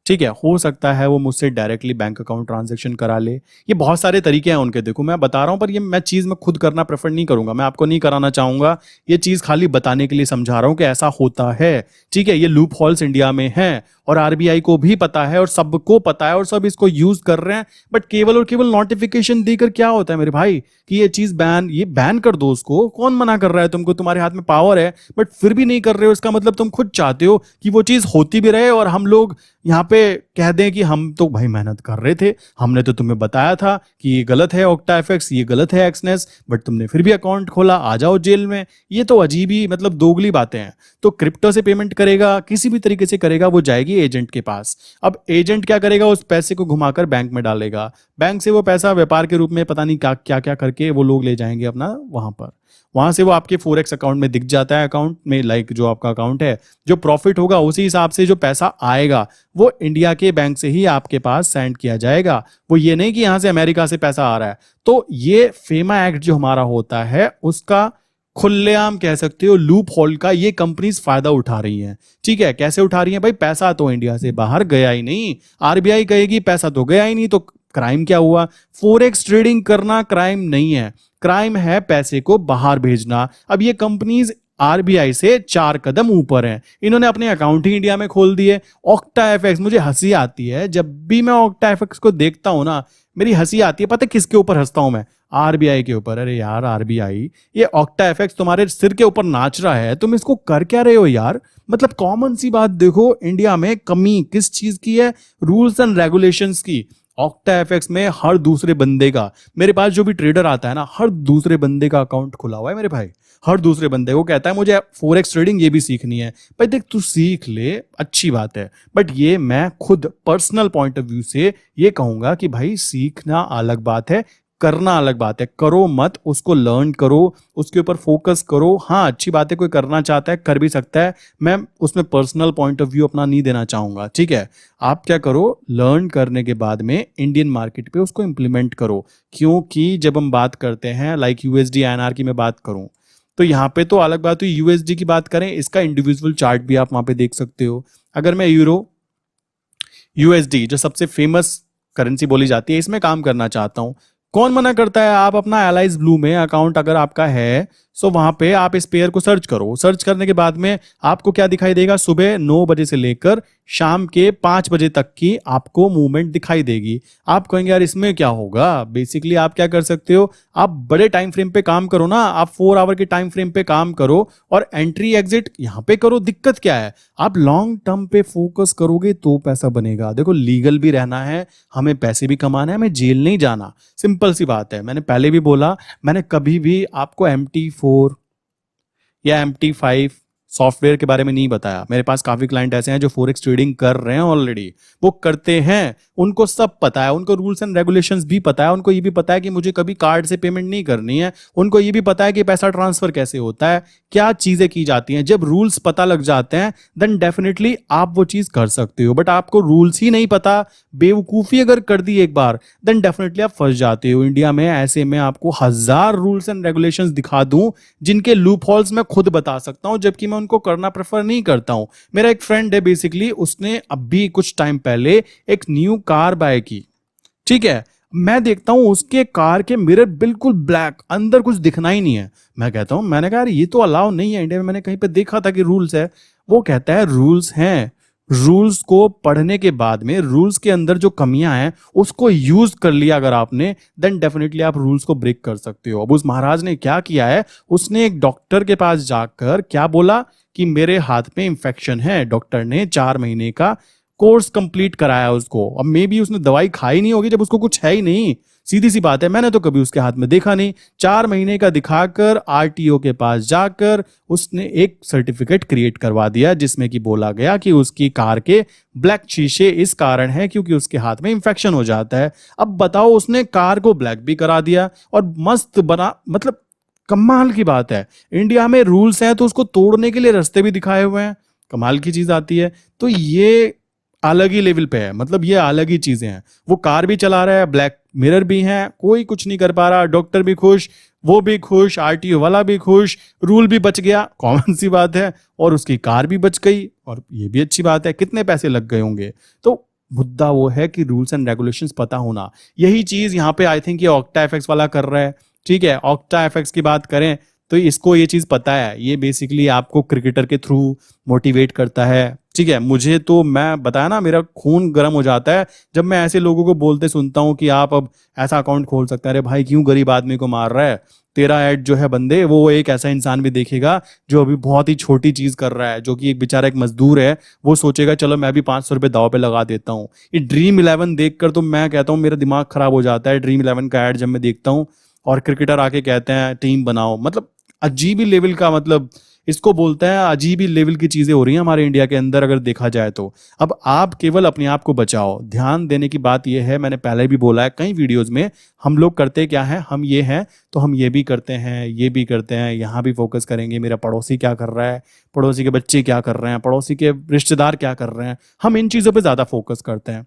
ठीक है, हो सकता है वो मुझसे डायरेक्टली बैंक अकाउंट ट्रांजैक्शन करा ले। ये बहुत सारे तरीके हैं उनके, देखो मैं बता रहा हूं, पर ये मैं चीज़ में खुद करना प्रेफर नहीं करूंगा, मैं आपको नहीं कराना चाहूंगा। ये चीज़ खाली बताने के लिए समझा रहा हूं कि ऐसा होता है। ठीक है, ये लूप होल्स इंडिया में हैं और आरबीआई को भी पता है और सबको पता है और सब इसको यूज कर रहे हैं। बट केवल और केवल नोटिफिकेशन देकर क्या होता है मेरे भाई, कि ये चीज बैन, ये बैन कर दो उसको। कौन मना कर रहा है तुमको, तुम्हारे हाथ में पावर है, बट फिर भी नहीं कर रहे हो। इसका मतलब तुम खुद चाहते हो कि वो चीज होती भी रहे और हम लोग यहाँ पे कह दें कि हम तो भाई मेहनत कर रहे थे, हमने तो तुम्हें बताया था कि ये गलत है ऑक्टा एफएक्स, ये गलत है एक्सनेस, बट तुमने फिर भी अकाउंट खोला, आ जाओ जेल में। ये तो अजीब ही मतलब दोगली बातें हैं। तो क्रिप्टो से पेमेंट करेगा, किसी भी तरीके से करेगा, वो जाएगी जाएगी एजेंट के पास। अब एजेंट क्या करेगा, उस पैसे को घुमाकर बैंक में डालेगा, बैंक से वो पैसा व्यापार के रूप में पता नहीं क्या क्या क्या करके वो लोग ले जाएंगे अपना वहां पर। वहां से वो आपके फोरेक्स अकाउंट में दिख जाता है, अकाउंट में लाइक जो आपका अकाउंट है, जो प्रॉफिट होगा उसी हिसाब से जो पैसा आएगा वो इंडिया के बैंक से ही आपके पास सेंड किया जाएगा। वो ये नहीं कि यहां से अमेरिका से पैसा आ रहा है। तो ये फेमा एक्ट जो हमारा होता है उसका खुलेआम कह सकते हो लूप होल का ये कंपनीज फायदा उठा रही हैं। ठीक है, कैसे उठा रही हैं भाई, पैसा तो इंडिया से बाहर गया ही नहीं, आरबीआई कहेगी पैसा तो गया ही नहीं, तो क्राइम क्या हुआ? फोरेक्स ट्रेडिंग करना क्राइम नहीं है, क्राइम है पैसे को बाहर भेजना। अब ये कंपनीज आरबीआई से 4 कदम ऊपर हैं, इन्होंने अपने अकाउंट ही इंडिया में खोल दिए। ऑक्टा एफएक्स, मुझे हंसी आती है जब भी मैं ऑक्टा एफएक्स को देखता हूं ना, मेरी हंसी आती है। पता है किसके ऊपर हंसता हूं मैं? आरबीआई के ऊपर। अरे यार आरबीआई, ये ऑक्टा एफएक्स तुम्हारे सिर के ऊपर नाच रहा है, तुम इसको कर क्या रहे हो यार? मतलब कॉमन सी बात देखो, इंडिया में कमी किस चीज की है? रूल्स एंड रेगुलेशंस की। ऑक्टा एफएक्स में हर दूसरे बंदे का, मेरे पास जो भी ट्रेडर आता है ना, हर दूसरे बंदे का अकाउंट खुला हुआ है मेरे भाई। हर दूसरे बंदे को कहता है मुझे फोरेक्स ट्रेडिंग ये भी सीखनी है। भाई देख, तू सीख ले, अच्छी बात है, बट ये मैं खुद पर्सनल पॉइंट ऑफ व्यू से ये कहूंगा कि भाई सीखना अलग बात है, करना अलग बात है। करो मत, उसको लर्न करो, उसके ऊपर फोकस करो। हाँ अच्छी बात है, कोई करना चाहता है कर भी सकता है, मैं उसमें पर्सनल पॉइंट ऑफ व्यू अपना नहीं देना चाहूंगा। ठीक है, आप क्या करो, लर्न करने के बाद में इंडियन मार्केट पे उसको इंप्लीमेंट करो। क्योंकि जब हम बात करते हैं लाइक यूएसडी आईएनआर की मैं बात करूं, तो यहाँ पे तो अलग बात हुई। यूएसडी की बात करें, इसका इंडिविजुअल चार्ट भी आप वहां पे देख सकते हो। अगर मैं यूरो यूएसडी जो सबसे फेमस करेंसी बोली जाती है इसमें काम करना चाहता हूं, कौन मना करता है? आप अपना एलाइज ब्लू में अकाउंट अगर आपका है, सो वहां पे आप इस पेयर को सर्च करो। सर्च करने के बाद में आपको क्या दिखाई देगा? सुबह 9 बजे से लेकर शाम के 5 बजे तक की आपको मूवमेंट दिखाई देगी। आप कहेंगे यार इसमें क्या होगा? बेसिकली आप क्या कर सकते हो, आप बड़े टाइम फ्रेम पे काम करो ना, आप 4 आवर के टाइम फ्रेम पे काम करो और एंट्री एग्जिट यहां पे करो। दिक्कत क्या है? आप लॉन्ग टर्म पे फोकस करोगे तो पैसा बनेगा। देखो लीगल भी रहना है, हमें पैसे भी कमाना है, हमें जेल नहीं जाना। सिंपल सी बात है। मैंने पहले भी बोला, मैंने कभी भी आपको MT4 या MT5 सॉफ्टवेयर के बारे में नहीं बताया। मेरे पास काफी क्लाइंट ऐसे हैं जो फॉरेक्स ट्रेडिंग कर रहे हैं ऑलरेडी, वो करते हैं, उनको सब पता है, उनको रूल्स एंड रेगुलेशंस भी पता है, उनको ये भी पता है कि मुझे कभी कार्ड से पेमेंट नहीं करनी है, उनको ये भी पता है कि पैसा ट्रांसफर कैसे होता है, क्या चीजें की जाती हैं। जब रूल्स पता लग जाते हैं देन डेफिनेटली आप वो चीज कर सकते हो। बट आपको रूल्स ही नहीं पता, बेवकूफी अगर कर दी एक बार, देन डेफिनेटली आप फंस जाते हो। इंडिया में ऐसे में आपको 1000 रूल्स एंड रेगुलेशंस दिखा दूं जिनके लूप होल्स मैं खुद बता सकता हूं, जबकि मैं उनको करना प्रेफर नहीं करता हूं। मेरा एक फ्रेंड है, बेसिकली उसने अभी कुछ टाइम पहले एक न्यू कार बाय की। ठीक है, मैं देखता हूं उसके कार के मिरर बिल्कुल ब्लैक, अंदर कुछ दिखना ही नहीं है। मैं कहता हूं, मैंने कहा यार ये तो अलाउ नहीं है इंडिया में, मैंने कहीं पे देखा था कि रूल्स है। वो कहता है रूल्स हैं, रूल्स को पढ़ने के बाद में रूल्स के अंदर जो कमियां हैं उसको यूज कर लिया अगर आपने, देन डेफिनेटली आप रूल्स को ब्रेक कर सकते हो। अब उस महाराज ने क्या किया है, उसने एक डॉक्टर के पास जाकर क्या बोला कि मेरे हाथ में इंफेक्शन है। डॉक्टर ने 4 महीने का कोर्स कंप्लीट कराया उसको। अब मे बी उसने दवाई खाई नहीं होगी जब उसको कुछ है ही नहीं, सीधी सी बात है। मैंने तो कभी उसके हाथ में देखा नहीं। 4 महीने का दिखाकर आरटीओ के पास जाकर उसने एक सर्टिफिकेट क्रिएट करवा दिया जिसमें कि बोला गया कि उसकी कार के ब्लैक शीशे इस कारण है क्योंकि उसके हाथ में इंफेक्शन हो जाता है। अब बताओ, उसने कार को ब्लैक भी करा दिया और मस्त बना, मतलब कमाल की बात है। इंडिया में रूल्स हैं तो उसको तोड़ने के लिए रास्ते भी दिखाए हुए हैं, कमाल की चीज आती है। तो ये अलग ही लेवल पे है, मतलब ये अलग ही चीजें हैं। वो कार भी चला रहा है, ब्लैक मिरर भी हैं, कोई कुछ नहीं कर पा रहा, डॉक्टर भी खुश, वो भी खुश, आरटीओ वाला भी खुश, रूल भी बच गया, कॉमन सी बात है, और उसकी कार भी बच गई, और ये भी अच्छी बात है। कितने पैसे लग गए होंगे? तो मुद्दा वो है कि रूल्स एंड रेगुलेशंस पता होना। यही चीज यहाँ पे आई थिंक ये ऑक्टा एफएक्स वाला कर रहा है। ठीक है, ऑक्टा एफएक्स की बात करें तो इसको ये चीज पता है, ये बेसिकली आपको क्रिकेटर के थ्रू मोटिवेट करता है। ठीक है, मुझे तो, मैं बताया ना, मेरा खून गर्म हो जाता है जब मैं ऐसे लोगों को बोलते सुनता हूं कि आप अब ऐसा अकाउंट खोल सकते हैं। अरे भाई, क्यों गरीब आदमी को मार रहा है? तेरा ऐड जो है बंदे, वो एक ऐसा इंसान भी देखेगा जो अभी बहुत ही छोटी चीज कर रहा है, जो कि एक बेचारा एक मजदूर है, वो सोचेगा चलो मैं भी 500 रुपये दाव पे लगा देता हूँ। ये ड्रीम 11 देखकर तो मैं कहता हूँ मेरा दिमाग खराब हो जाता है। ड्रीम 11 का ऐड जब मैं देखता हूँ और क्रिकेटर आके कहते हैं टीम बनाओ, मतलब अजीब ही लेवल का, मतलब इसको बोलते हैं अजीब ही लेवल की चीजें हो रही हैं हमारे इंडिया के अंदर अगर देखा जाए तो। अब आप केवल अपने आप को बचाओ। ध्यान देने की बात यह है, मैंने पहले भी बोला है कई वीडियोस में, हम लोग करते क्या है, हम ये हैं तो हम ये भी करते हैं, ये भी करते हैं, यहाँ भी फोकस करेंगे, मेरा पड़ोसी क्या कर रहा है, पड़ोसी के बच्चे क्या कर रहे हैं, पड़ोसी के रिश्तेदार क्या कर रहे हैं, हम इन चीजों पर ज्यादा फोकस करते हैं।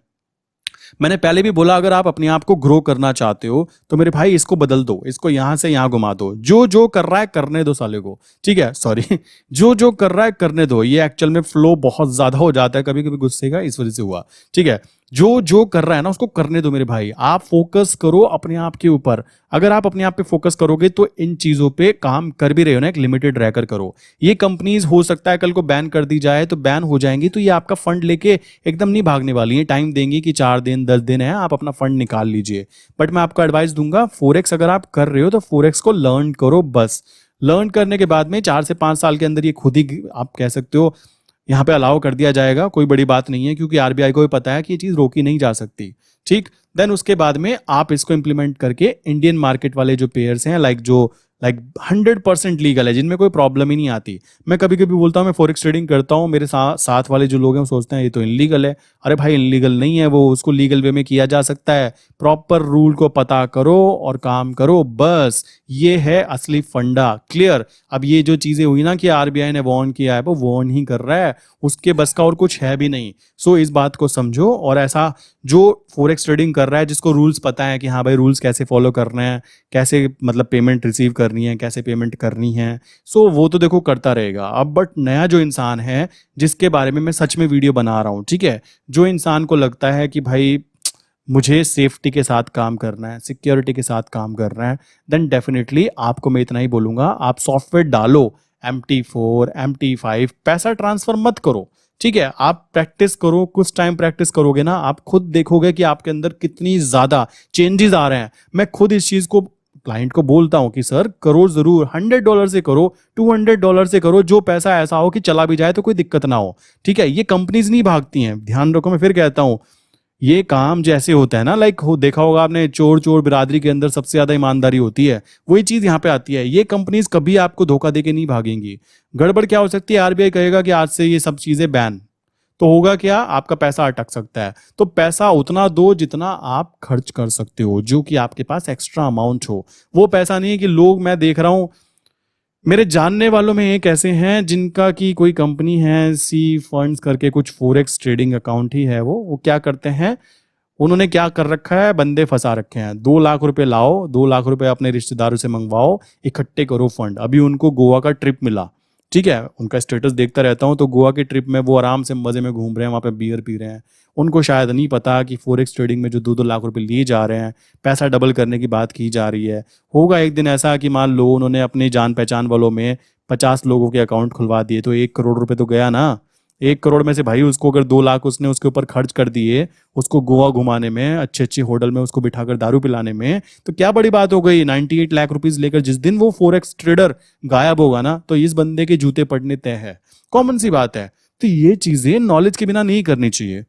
मैंने पहले भी बोला, अगर आप अपने आप को ग्रो करना चाहते हो तो मेरे भाई इसको बदल दो, इसको यहां से यहां घुमा दो, जो जो कर रहा है करने दो साले को, ठीक है, सॉरी जो जो कर रहा है करने दो। ये एक्चुअल में फ्लो बहुत ज्यादा हो जाता है कभी कभी गुस्से का, इस वजह से हुआ, ठीक है। जो जो कर रहा है ना उसको करने दो मेरे भाई, आप फोकस करो अपने आप के ऊपर। अगर आप अपने आप पे फोकस करोगे तो इन चीजों पे काम कर भी रहे हो ना, एक लिमिटेड रहकर करो। ये कंपनीज हो सकता है कल को बैन कर दी जाए तो बैन हो जाएंगी, तो ये आपका फंड लेके एकदम नहीं भागने वाली है, टाइम देंगी कि 4 दिन 10 दिन है, आप अपना फंड निकाल लीजिए। बट मैं आपको एडवाइस दूंगा, फोरेक्स अगर आप कर रहे हो तो फोरेक्स को लर्न करो बस। लर्न करने के बाद में 4 से 5 साल के अंदर ये खुद ही आप कह सकते हो यहाँ पे अलाउ कर दिया जाएगा, कोई बड़ी बात नहीं है, क्योंकि आरबीआई को भी पता है कि ये चीज रोकी नहीं जा सकती, ठीक। देन उसके बाद में आप इसको इंप्लीमेंट करके इंडियन मार्केट वाले जो पेयर्स हैं, लाइक 100% लीगल है, जिनमें कोई प्रॉब्लम ही नहीं आती। मैं कभी कभी बोलता हूँ मैं फॉरेक्स ट्रेडिंग करता हूँ, मेरे साथ वाले जो लोग हैं वो सोचते हैं ये तो इनलीगल है। अरे भाई इनलीगल नहीं है वो, उसको लीगल वे में किया जा सकता है। प्रॉपर रूल को पता करो और काम करो बस, ये है असली फंडा, क्लियर। अब ये जो चीजें हुई ना कि आरबीआई ने वार्न किया है, वो वार्न ही कर रहा है, उसके बस का और कुछ है भी नहीं। सो इस बात को समझो। और ऐसा जो फॉरेक्स ट्रेडिंग कर रहा है, जिसको रूल्स पता है कि हाँ भाई रूल्स कैसे फॉलो करने हैं, कैसे मतलब पेमेंट रिसीव करनी है, कैसे पेमेंट करनी है, सो वो तो देखो करता रहेगा। अब बट नया जो इंसान है जिसके बारे में मैं सच में वीडियो बना रहा हूँ, ठीक है, जो इंसान को लगता है कि भाई मुझे सेफ्टी के साथ काम करना है, सिक्योरिटी के साथ काम करना है, देन डेफिनेटली आपको मैं इतना ही बोलूंगा, आप सॉफ्टवेयर डालो, MT4 MT5, पैसा ट्रांसफर मत करो, ठीक है। आप प्रैक्टिस करो, कुछ टाइम प्रैक्टिस करोगे ना, आप खुद देखोगे कि आपके अंदर कितनी ज्यादा चेंजेस आ रहे हैं। मैं खुद इस चीज को क्लाइंट को बोलता हूं कि सर करो जरूर, $100 से करो, $200 से करो, जो पैसा ऐसा हो कि चला भी जाए तो कोई दिक्कत ना हो, ठीक है। ये कंपनीज नहीं भागती हैं, ध्यान रखो। मैं फिर कहता हूं, ये काम जैसे होता है ना, लाइक हो देखा होगा आपने, चोर चोर बिरादरी के अंदर सबसे ज्यादा ईमानदारी होती है, वही चीज यहाँ पे आती है। ये कंपनीज कभी आपको धोखा देके नहीं भागेंगी। गड़बड़ क्या हो सकती है, आरबीआई कहेगा कि आज से ये सब चीजें बैन, तो होगा क्या, आपका पैसा अटक सकता है। तो पैसा उतना दो जितना आप खर्च कर सकते हो, जो कि आपके पास एक्स्ट्रा अमाउंट हो। वो पैसा नहीं है कि लोग, मैं देख रहा हूं मेरे जानने वालों में एक ऐसे हैं जिनका की कोई कंपनी है, सी फंड्स करके कुछ, फोरेक्स ट्रेडिंग अकाउंट ही है वो क्या करते हैं, उन्होंने क्या कर रखा है, बंदे फंसा रखे हैं। 2 लाख रुपए लाओ, 2 लाख रुपए अपने रिश्तेदारों से मंगवाओ, इकट्ठे करो फंड। अभी उनको गोवा का ट्रिप मिला, ठीक है, उनका स्टेटस देखता रहता हूँ, तो गोवा के ट्रिप में वो आराम से मजे में घूम रहे हैं, वहां पे बियर पी रहे हैं। उनको शायद नहीं पता कि फोरेक्स ट्रेडिंग में जो 2-2 लाख रुपए लिए जा रहे हैं, पैसा डबल करने की बात की जा रही है। होगा एक दिन ऐसा कि मान लो उन्होंने अपने जान पहचान वालों में 50 लोगों के अकाउंट खुलवा दिए, तो 1 करोड़ रुपए तो गया ना। 1 करोड़ में से भाई उसको अगर 2 लाख उसने उसके ऊपर खर्च कर दिए, उसको गोवा घुमाने में, अच्छे अच्छे होटल में उसको बिठाकर दारू पिलाने में, तो क्या बड़ी बात हो गई। 98 लाख रुपीज लेकर जिस दिन वो फोरेक्स ट्रेडर गायब होगा ना, तो इस बंदे के जूते पड़ने तय है। कॉमन सी बात है। तो ये चीजें नॉलेज के बिना नहीं करनी चाहिए।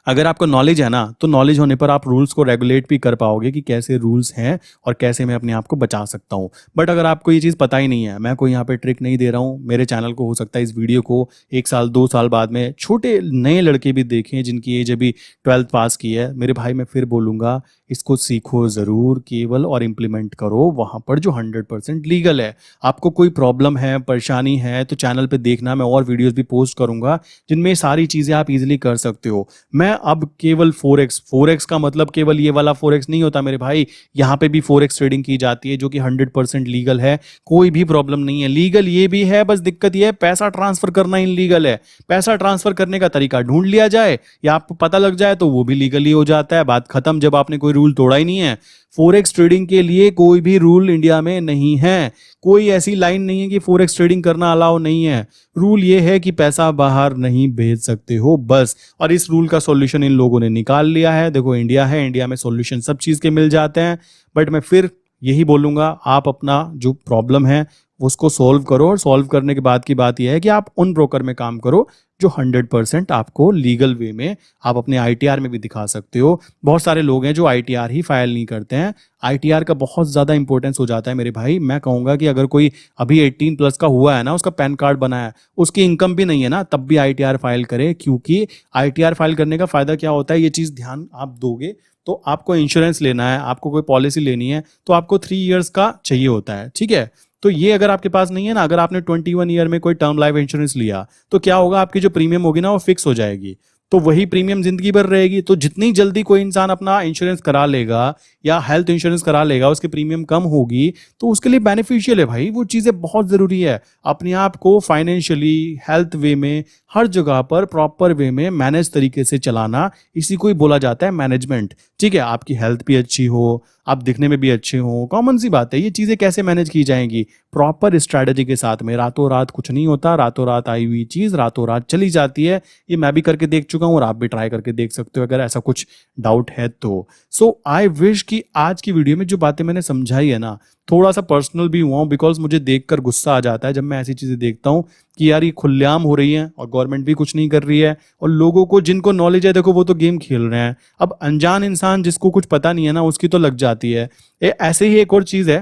अगर आपको नॉलेज है ना, तो नॉलेज होने पर आप रूल्स को रेगुलेट भी कर पाओगे कि कैसे रूल्स हैं और कैसे मैं अपने आप को बचा सकता हूँ। बट अगर आपको ये चीज़ पता ही नहीं है, मैं कोई यहाँ पे ट्रिक नहीं दे रहा हूँ, मेरे चैनल को हो सकता है इस वीडियो को 1 साल 2 साल बाद में छोटे नए लड़के भी देखें जिनकी एज अभी 12th पास की है, मेरे भाई मैं फिर बोलूँगा इसको सीखो ज़रूर केवल और इम्प्लीमेंट करो वहाँ पर जो 100% लीगल है। आपको कोई प्रॉब्लम है, परेशानी है, तो चैनल पे देखना, मैं और वीडियोस भी पोस्ट करूँगा जिनमें ये सारी चीज़ें आप इजीली कर सकते हो। मैं अब केवल फोरेक्स का मतलब केवल ये वाला फोरेक्स नहीं होता मेरे भाई, यहाँ पे भी फोरेक्स ट्रेडिंग की जाती है जो कि 100% लीगल है, कोई भी प्रॉब्लम नहीं है। लीगल ये भी है, बस दिक्कत ये है पैसा ट्रांसफर करना इलीगल है। पैसा ट्रांसफर करने का तरीका ढूंढ लिया जाए या आपको पता लग जाए तो वो भी लीगली हो जाता है, बात खत्म। जब आपने कोई रूल तोड़ा ही नहीं है। फोरेक्स ट्रेडिंग के लिए कोई भी रूल इंडिया में नहीं है, कोई ऐसी लाइन नहीं है कि फोरेक्स ट्रेडिंग करना अलाउ नहीं है। रूल ये है कि पैसा बाहर नहीं भेज सकते हो बस। और इस रूल का सॉल्यूशन इन लोगों ने निकाल लिया है। देखो इंडिया है, इंडिया में सॉल्यूशन सब चीज के मिल जाते हैं। बट मैं फिर यही बोलूंगा, आप अपना जो प्रॉब्लम है उसको सॉल्व करो, और सॉल्व करने के बाद की बात यह है कि आप उन ब्रोकर में काम करो जो 100% आपको लीगल वे में आप अपने आईटीआर में भी दिखा सकते हो। बहुत सारे लोग हैं जो आईटीआर ही फाइल नहीं करते हैं। आईटीआर का बहुत ज़्यादा इंपॉर्टेंस हो जाता है मेरे भाई। मैं कहूँगा कि अगर कोई अभी 18+ का हुआ है ना, उसका पैन कार्ड बना है, उसकी इनकम भी नहीं है ना, तब भी आईटीआर फाइल करे। क्योंकि आईटीआर फाइल करने का फ़ायदा क्या होता है, ये चीज़ ध्यान आप दोगे तो आपको इंश्योरेंस लेना है, आपको कोई पॉलिसी लेनी है तो आपको 3 इयर्स का चाहिए होता है, ठीक है। तो ये अगर आपके पास नहीं है ना, अगर आपने 21 ईयर में कोई टर्म लाइफ इंश्योरेंस लिया तो क्या होगा, आपकी जो प्रीमियम होगी ना वो फिक्स हो जाएगी, तो वही प्रीमियम जिंदगी भर रहेगी। तो जितनी जल्दी कोई इंसान अपना इंश्योरेंस करा लेगा या हेल्थ इंश्योरेंस करा लेगा, उसकी प्रीमियम कम होगी तो उसके लिए बेनिफिशियल है भाई। वो चीज़ें बहुत ज़रूरी है, अपने आप को फाइनेंशियली, हेल्थ वे में, हर जगह पर प्रॉपर वे में मैनेज तरीके से चलाना, इसी को ही बोला जाता है मैनेजमेंट, ठीक है। आपकी हेल्थ भी अच्छी हो, आप दिखने में भी अच्छे हो, कॉमन सी बात है। ये चीज़ें कैसे मैनेज की जाएंगी, प्रॉपर स्ट्रैटेजी के साथ में। रातों रात कुछ नहीं होता, रातों रात आई हुई चीज़ रातों रात चली जाती है। ये मैं भी करके देख चुका हूँ और आप भी ट्राई करके देख सकते हो अगर ऐसा कुछ डाउट है तो। सो आई विश कि आज की वीडियो में जो बातें मैंने समझाई है ना, थोड़ा सा पर्सनल भी हुआ हूँ, बिकॉज मुझे देखकर गुस्सा आ जाता है जब मैं ऐसी चीज़ें देखता हूँ कि यार ये खुलेआम हो रही है और गवर्नमेंट भी कुछ नहीं कर रही है, और लोगों को जिनको नॉलेज है देखो वो तो गेम खेल रहे हैं। अब अनजान इंसान जिसको कुछ पता नहीं है ना, उसकी तो लग जाती है। ऐसे ही एक और चीज़ है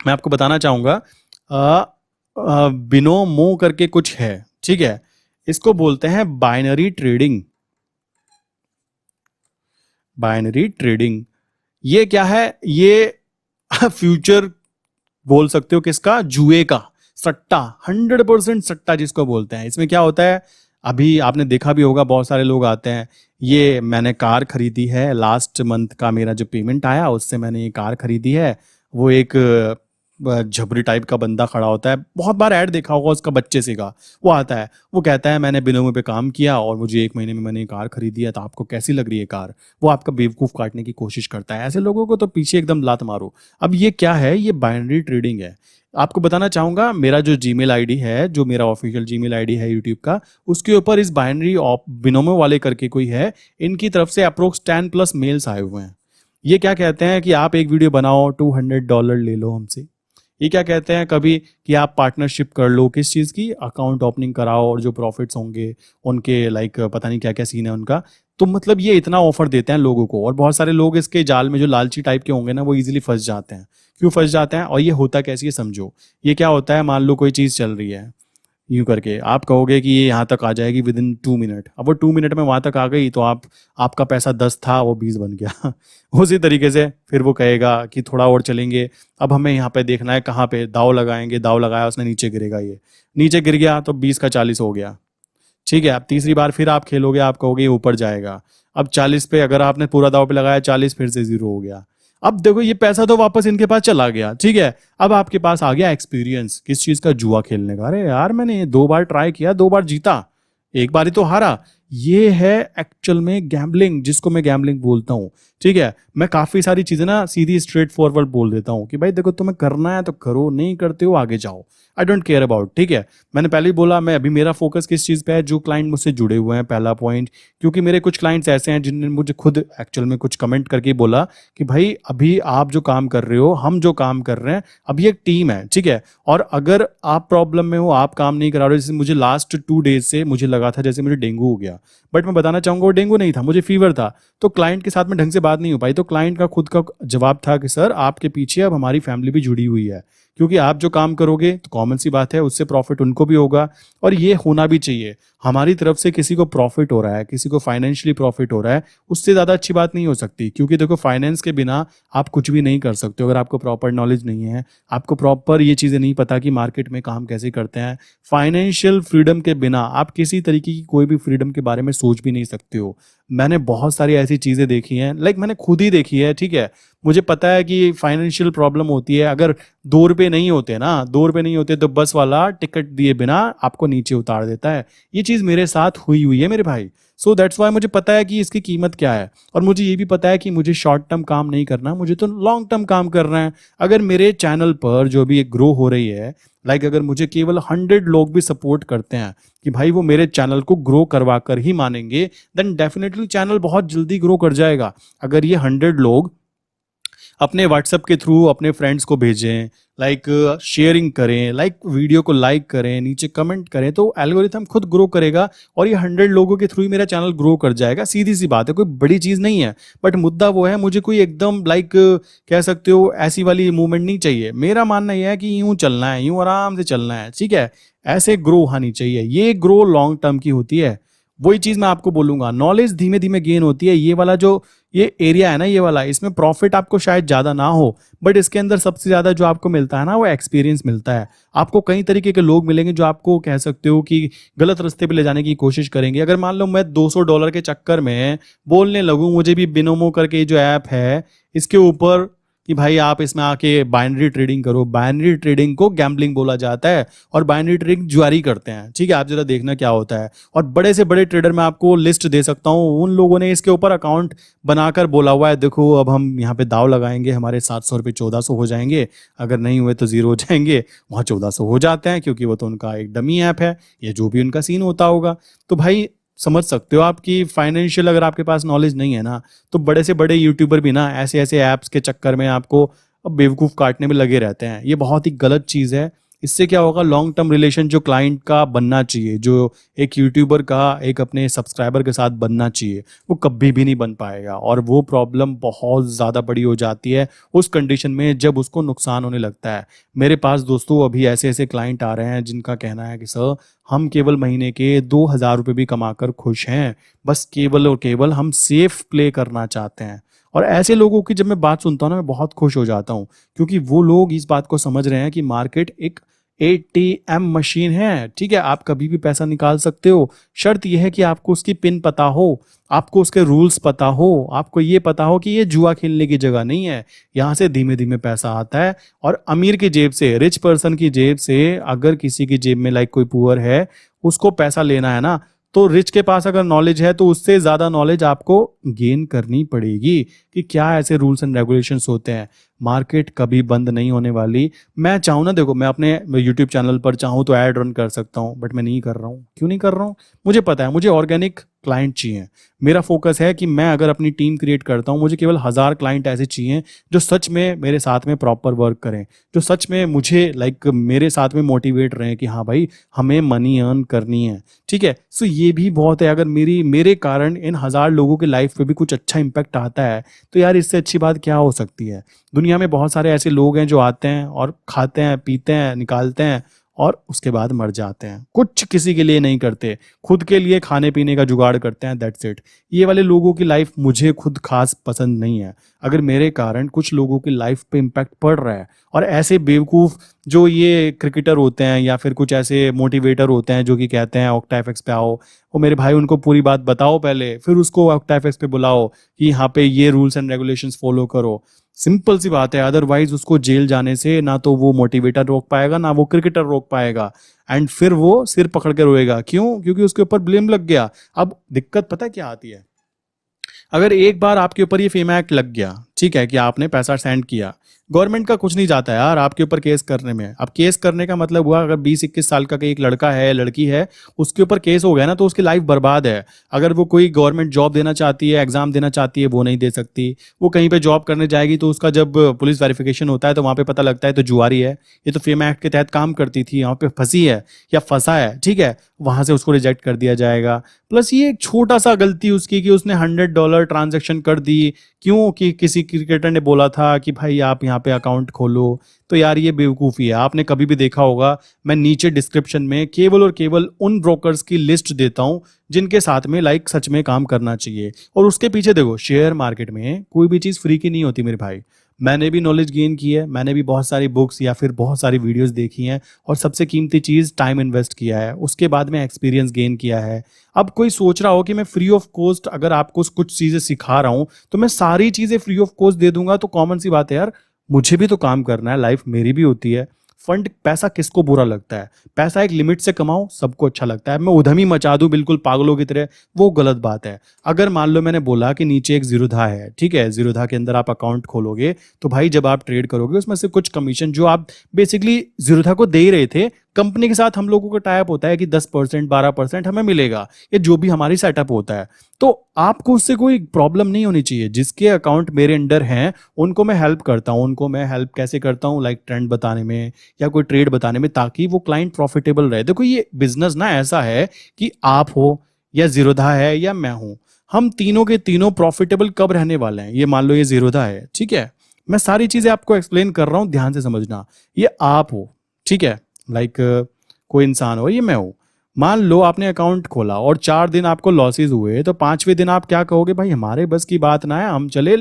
मैं आपको बताना चाहूँगा। बिनोमो करके कुछ है, ठीक है। इसको बोलते हैं बाइनरी ट्रेडिंग। बाइनरी ट्रेडिंग ये क्या है, ये फ्यूचर बोल सकते हो किसका, जुए का, सट्टा, 100% सट्टा जिसको बोलते हैं। इसमें क्या होता है, अभी आपने देखा भी होगा बहुत सारे लोग आते हैं, ये मैंने कार खरीदी है, लास्ट मंथ का मेरा जो पेमेंट आया उससे मैंने ये कार खरीदी है। वो एक झबरी टाइप का बंदा खड़ा होता है, बहुत बार ऐड देखा होगा उसका, बच्चे से का। वो आता है, वो कहता है मैंने बिनोमो पे काम किया और मुझे 1 महीने में मैंने ये कार खरीदी है, तो आपको कैसी लग रही है कार। वो आपका बेवकूफ़ काटने की कोशिश करता है। ऐसे लोगों को तो पीछे एकदम लात मारो। अब ये क्या है, ये बाइनरी ट्रेडिंग है। आपको बताना चाहूँगा, मेरा जो जीमेल आईडी है, जो मेरा ऑफिशियल जीमेल आईडी है यूट्यूब का, उसके ऊपर इस बाइनरी बिनोमो वाले करके कोई है, इनकी तरफ से अप्रोक्स 10+ मेल्स आए हुए हैं। ये क्या कहते हैं कि आप एक वीडियो बनाओ, $200 ले लो हमसे। ये क्या कहते हैं कभी कि आप पार्टनरशिप कर लो, किस चीज़ की, अकाउंट ओपनिंग कराओ, और जो प्रॉफिट्स होंगे उनके लाइक पता नहीं क्या क्या सीन है उनका। तो मतलब ये इतना ऑफर देते हैं लोगों को, और बहुत सारे लोग इसके जाल में जो लालची टाइप के होंगे ना, वो इजीली फंस जाते हैं। क्यों फंस जाते हैं, और ये होता कैसे, ये समझो। ये क्या होता है, मान लो कोई चीज़ चल रही है, यूं करके आप कहोगे कि ये यहाँ तक आ जाएगी विद इन 2 मिनट। अब वो 2 मिनट में वहाँ तक आ गई तो आपका पैसा 10 था वो 20 बन गया। उसी तरीके से फिर वो कहेगा कि थोड़ा और चलेंगे, अब हमें यहाँ पे देखना है कहाँ पे दाव लगाएंगे, दाव लगाया उसने, नीचे गिरेगा, ये नीचे गिर गया तो 20 का 40 हो गया, ठीक है। अब तीसरी बार फिर आप खेलोगे, आप कहोगे ये ऊपर जाएगा। अब 40 पे अगर आपने पूरा दाव पे लगाया, 40 फिर से 0 हो गया। अब देखो ये पैसा तो वापस इनके पास चला गया, ठीक है। अब आपके पास आ गया एक्सपीरियंस किस चीज का, जुआ खेलने का। अरे यार मैंने ये 2 बार ट्राई किया, 2 बार जीता, एक बार ही तो हारा। ये है एक्चुअल में गैम्बलिंग, जिसको मैं गैम्बलिंग बोलता हूँ, ठीक है। मैं काफी सारी चीजें ना सीधी स्ट्रेट फॉरवर्ड बोल देता हूँ कि भाई देखो तुम्हें करना है तो करो, नहीं करते हो आगे जाओ, आई डोंट केयर अबाउट, ठीक है। मैंने पहले ही बोला, मैं अभी मेरा फोकस किस चीज़ पे है, जो क्लाइंट मुझसे जुड़े हुए हैं, पहला पॉइंट। क्योंकि मेरे कुछ क्लाइंट्स ऐसे हैं जिनने मुझे खुद एक्चुअल में कुछ कमेंट करके बोला कि भाई अभी आप जो काम कर रहे हो, हम जो काम कर रहे हैं, अभी एक टीम है, ठीक है। और अगर आप प्रॉब्लम में हो, आप काम नहीं करा रहे हो, जैसे मुझे लास्ट 2 डेज से मुझे लगा था जैसे मुझे डेंगू हो गया, बट मैं बताना चाहूंगा वो डेंगू नहीं था, मुझे फीवर था। तो क्लाइंट के साथ में ढंग से बात नहीं हो पाई, तो क्लाइंट का खुद का जवाब था कि सर आपके पीछे अब हमारी फैमिली भी जुड़ी हुई है, क्योंकि आप जो काम करोगे तो कॉमन सी बात है उससे प्रॉफिट उनको भी होगा, और ये होना भी चाहिए। हमारी तरफ से किसी को प्रॉफिट हो रहा है, किसी को फाइनेंशियली प्रॉफिट हो रहा है, उससे ज़्यादा अच्छी बात नहीं हो सकती। क्योंकि देखो फाइनेंस के बिना आप कुछ भी नहीं कर सकते हो। अगर आपको प्रॉपर नॉलेज नहीं है, आपको प्रॉपर ये चीज़ें नहीं पता कि मार्केट में काम कैसे करते हैं, फाइनेंशियल फ्रीडम के बिना आप किसी तरीके की कोई भी फ्रीडम के बारे में सोच भी नहीं सकते हो। मैंने बहुत सारी ऐसी चीज़ें देखी हैं, लाइक मैंने खुद ही देखी है, ठीक है। मुझे पता है कि फाइनेंशियल प्रॉब्लम होती है। अगर 2 रुपये नहीं होते ना, 2 रुपये नहीं होते तो बस वाला टिकट दिए बिना आपको नीचे उतार देता है। ये चीज़ मेरे साथ हुई हुई है मेरे भाई। सो दैट्स वाई मुझे पता है कि इसकी कीमत क्या है, और मुझे ये भी पता है कि मुझे शॉर्ट टर्म काम नहीं करना, मुझे तो लॉन्ग टर्म काम करना है। अगर मेरे चैनल पर जो भी ग्रो हो रही है, लाइक अगर मुझे केवल 100 लोग भी सपोर्ट करते हैं कि भाई वो मेरे चैनल को ग्रो करवा कर ही मानेंगे, देन डेफिनेटली चैनल बहुत जल्दी ग्रो कर जाएगा। अगर ये 100 लोग अपने व्हाट्सएप के थ्रू अपने फ्रेंड्स को भेजें, लाइक शेयरिंग करें, लाइक वीडियो को लाइक करें, नीचे कमेंट करें, तो एल्गोरिथम खुद ग्रो करेगा और ये 100 लोगों के थ्रू ही मेरा चैनल ग्रो कर जाएगा। सीधी सी बात है, कोई बड़ी चीज़ नहीं है। बट मुद्दा वो है, मुझे कोई एकदम लाइक कह सकते हो ऐसी वाली मूवमेंट नहीं चाहिए। मेरा मानना यह है कि यूं चलना है, यूं आराम से चलना है, ठीक है। ऐसे ग्रो होनी चाहिए, ये ग्रो लॉन्ग टर्म की होती है। वही चीज मैं आपको बोलूंगा, नॉलेज धीमे धीमे गेन होती है। ये वाला जो ये एरिया है ना, ये वाला, इसमें प्रॉफिट आपको शायद ज्यादा ना हो, बट इसके अंदर सबसे ज्यादा जो आपको मिलता है ना, वो एक्सपीरियंस मिलता है। आपको कई तरीके के लोग मिलेंगे जो आपको कह सकते हो कि गलत रास्ते पे ले जाने की कोशिश करेंगे। अगर मान लो मैं $200 के चक्कर में बोलने लगूं, मुझे भी बिनोमो करके जो ऐप है इसके ऊपर, कि भाई आप इसमें आके बाइनरी ट्रेडिंग करो। बाइनरी ट्रेडिंग को गैम्बलिंग बोला जाता है और बाइनरी ट्रेडिंग जुआरी करते हैं, ठीक है। आप जरा देखना क्या होता है। और बड़े से बड़े ट्रेडर मैं आपको लिस्ट दे सकता हूँ, उन लोगों ने इसके ऊपर अकाउंट बनाकर बोला हुआ है, देखो अब हम यहाँ पे दाव लगाएंगे, हमारे 700 रुपये 1400 हो जाएंगे, अगर नहीं हुए तो जीरो हो जाएंगे। वहाँ 1400 हो जाते हैं, क्योंकि वो तो उनका एक डमी ऐप है, या जो भी उनका सीन होता होगा। तो भाई समझ सकते हो आपकी फाइनेंशियल, अगर आपके पास नॉलेज नहीं है ना, तो बड़े से बड़े यूट्यूबर भी ना ऐसे ऐसे ऐप्स के चक्कर में आपको बेवकूफ़ काटने में लगे रहते हैं। ये बहुत ही गलत चीज़ है। इससे क्या होगा, लॉन्ग टर्म रिलेशन जो क्लाइंट का बनना चाहिए, जो एक यूट्यूबर का एक अपने सब्सक्राइबर के साथ बनना चाहिए, वो कभी भी नहीं बन पाएगा। और वो प्रॉब्लम बहुत ज़्यादा बड़ी हो जाती है उस कंडीशन में जब उसको नुकसान होने लगता है। मेरे पास दोस्तों अभी ऐसे ऐसे क्लाइंट आ रहे हैं जिनका कहना है कि सर, हम केवल महीने के 2000 रुपये भी कमाकर खुश हैं, बस केवल और केवल हम सेफ प्ले करना चाहते हैं। और ऐसे लोगों की जब मैं बात सुनता हूँ ना, मैं बहुत खुश हो जाता हूँ, क्योंकि वो लोग इस बात को समझ रहे हैं कि मार्केट एक एटीएम मशीन है, ठीक है। आप कभी भी पैसा निकाल सकते हो, शर्त यह है कि आपको उसकी पिन पता हो, आपको उसके रूल्स पता हो, आपको ये पता हो कि ये जुआ खेलने की जगह नहीं है। यहाँ से धीमे धीमे पैसा आता है, और अमीर की जेब से, रिच पर्सन की जेब से, अगर किसी की जेब में लाइक कोई पुअर है, उसको पैसा लेना है ना, तो रिच के पास अगर नॉलेज है तो उससे ज्यादा नॉलेज आपको गेन करनी पड़ेगी कि क्या ऐसे रूल्स एंड रेगुलेशंस होते हैं। मार्केट कभी बंद नहीं होने वाली। मैं चाहूँ ना, देखो मैं अपने यूट्यूब चैनल पर चाहूँ तो ऐड रन कर सकता हूँ, बट मैं नहीं कर रहा हूँ। क्यों नहीं कर रहा हूँ? मुझे पता है, मुझे ऑर्गेनिक क्लाइंट चाहिए। मेरा फोकस है कि मैं अगर अपनी टीम क्रिएट करता हूँ, मुझे केवल 1000 क्लाइंट ऐसे चाहिए जो सच में मेरे साथ में प्रॉपर वर्क करें, जो सच में मुझे लाइक मेरे साथ में मोटिवेट रहें कि हाँ भाई, हमें मनी अर्न करनी है, ठीक है। सो ये भी बहुत है, अगर मेरे कारण इन 1000 लोगों की लाइफ पे भी कुछ अच्छा इंपैक्ट आता है, तो यार इससे अच्छी बात क्या हो सकती है। दुनिया में बहुत सारे ऐसे लोग हैं जो आते हैं और खाते हैं, पीते हैं, निकालते हैं, और उसके बाद मर जाते हैं। कुछ किसी के लिए नहीं करते, खुद के लिए खाने पीने का जुगाड़ करते हैं, दैट्स इट। ये वाले लोगों की लाइफ मुझे खुद खास पसंद नहीं है। अगर मेरे कारण कुछ लोगों की लाइफ पे इम्पैक्ट पड़ रहा है, और ऐसे बेवकूफ़ जो ये क्रिकेटर होते हैं या फिर कुछ ऐसे मोटिवेटर होते हैं जो कि कहते हैं ऑक्टाफेक्स पे आओ, वो मेरे भाई उनको पूरी बात बताओ पहले, फिर उसको ऑक्टाफेक्स पे बुलाओ कि यहाँ पे ये रूल्स एंड रेगुलेशंस फॉलो करो। सिंपल सी बात है, अदरवाइज उसको जेल जाने से ना तो वो मोटिवेटर रोक पाएगा, ना वो क्रिकेटर रोक पाएगा, एंड फिर वो सिर पकड़ के रोएगा। क्यों? क्योंकि उसके ऊपर ब्लेम लग गया। अब दिक्कत पता है क्या आती है, अगर एक बार आपके ऊपर ये फेम एक्ट लग गया, ठीक है, कि आपने पैसा सेंड किया, गवर्नमेंट का कुछ नहीं जाता यार आपके ऊपर केस करने में। अब केस करने का मतलब हुआ, अगर 20-21 साल का एक लड़का है, लड़की है, उसके ऊपर केस हो गया ना, तो उसकी लाइफ बर्बाद है। अगर वो कोई गवर्नमेंट जॉब देना चाहती है, एग्जाम देना चाहती है, वो नहीं दे सकती। वो कहीं पे जॉब करने जाएगी तो उसका जब पुलिस वेरिफिकेशन होता है तो वहां पे पता लगता है तो जुआरी है, ये तो फेम एक्ट के तहत काम करती थी, यहाँ पे फंसी है या फंसा है, ठीक है, वहां से उसको रिजेक्ट कर दिया जाएगा। प्लस ये एक छोटा सा गलती उसकी कि उसने $100 ट्रांजेक्शन कर दी, क्यों? कि किसी क्रिकेटर ने बोला था कि भाई आप यहाँ पे अकाउंट खोलो। तो यार ये बेवकूफ़ी है। आपने कभी भी देखा होगा, मैं नीचे डिस्क्रिप्शन में केवल और केवल उन ब्रोकर्स की लिस्ट देता हूँ जिनके साथ में लाइक सच में काम करना चाहिए। और उसके पीछे देखो, शेयर मार्केट में कोई भी चीज़ फ्री की नहीं होती मेरे भाई। मैंने भी नॉलेज गेन की है, मैंने भी बहुत सारी बुक्स या फिर बहुत सारी वीडियोस देखी हैं, और सबसे कीमती चीज़ टाइम इन्वेस्ट किया है, उसके बाद में एक्सपीरियंस गेन किया है। अब कोई सोच रहा हो कि मैं फ्री ऑफ कॉस्ट अगर आपको कुछ चीज़ें सिखा रहा हूँ तो मैं सारी चीज़ें फ्री ऑफ कॉस्ट दे दूंगा, तो कॉमन सी बात है यार, मुझे भी तो काम करना है, लाइफ मेरी भी होती है। फंड पैसा किसको बुरा लगता है? पैसा एक लिमिट से कमाओ, सबको अच्छा लगता है। मैं उधमी मचा दूं बिल्कुल पागलों की तरह, वो गलत बात है। अगर मान लो मैंने बोला कि नीचे एक जीरोधा है, ठीक है, जीरोधा के अंदर आप अकाउंट खोलोगे, तो भाई जब आप ट्रेड करोगे उसमें से कुछ कमीशन जो आप बेसिकली जीरोधा को दे ही रहे थे, कंपनी के साथ हम लोगों का टाइप होता है कि 10% 12% हमें मिलेगा, या जो भी हमारी सेटअप होता है। तो आपको उससे कोई प्रॉब्लम नहीं होनी चाहिए। जिसके अकाउंट मेरे अंडर हैं उनको मैं हेल्प करता हूँ। उनको मैं हेल्प कैसे करता हूँ, लाइक ट्रेंड बताने में या कोई ट्रेड बताने में, ताकि वो क्लाइंट प्रॉफिटेबल रहे। देखो ये बिजनेस ना ऐसा है कि आप हो या जीरोधा है या मैं हूं, हम तीनों के तीनों प्रॉफिटेबल कब रहने वाले हैं। ये मान लो ये जीरोधा है, ठीक है, मैं सारी चीजें आपको एक्सप्लेन कर रहा हूं, ध्यान से समझना। ये आप हो, ठीक है, लाइक कोई इंसान हो, ये मैं हूं। मान लो आपने अकाउंट खोला और 4 दिन आपको लॉसेस हुए, तो 5वें दिन आप क्या कहोगे, भाई हमारे बस की बात ना है, हम चले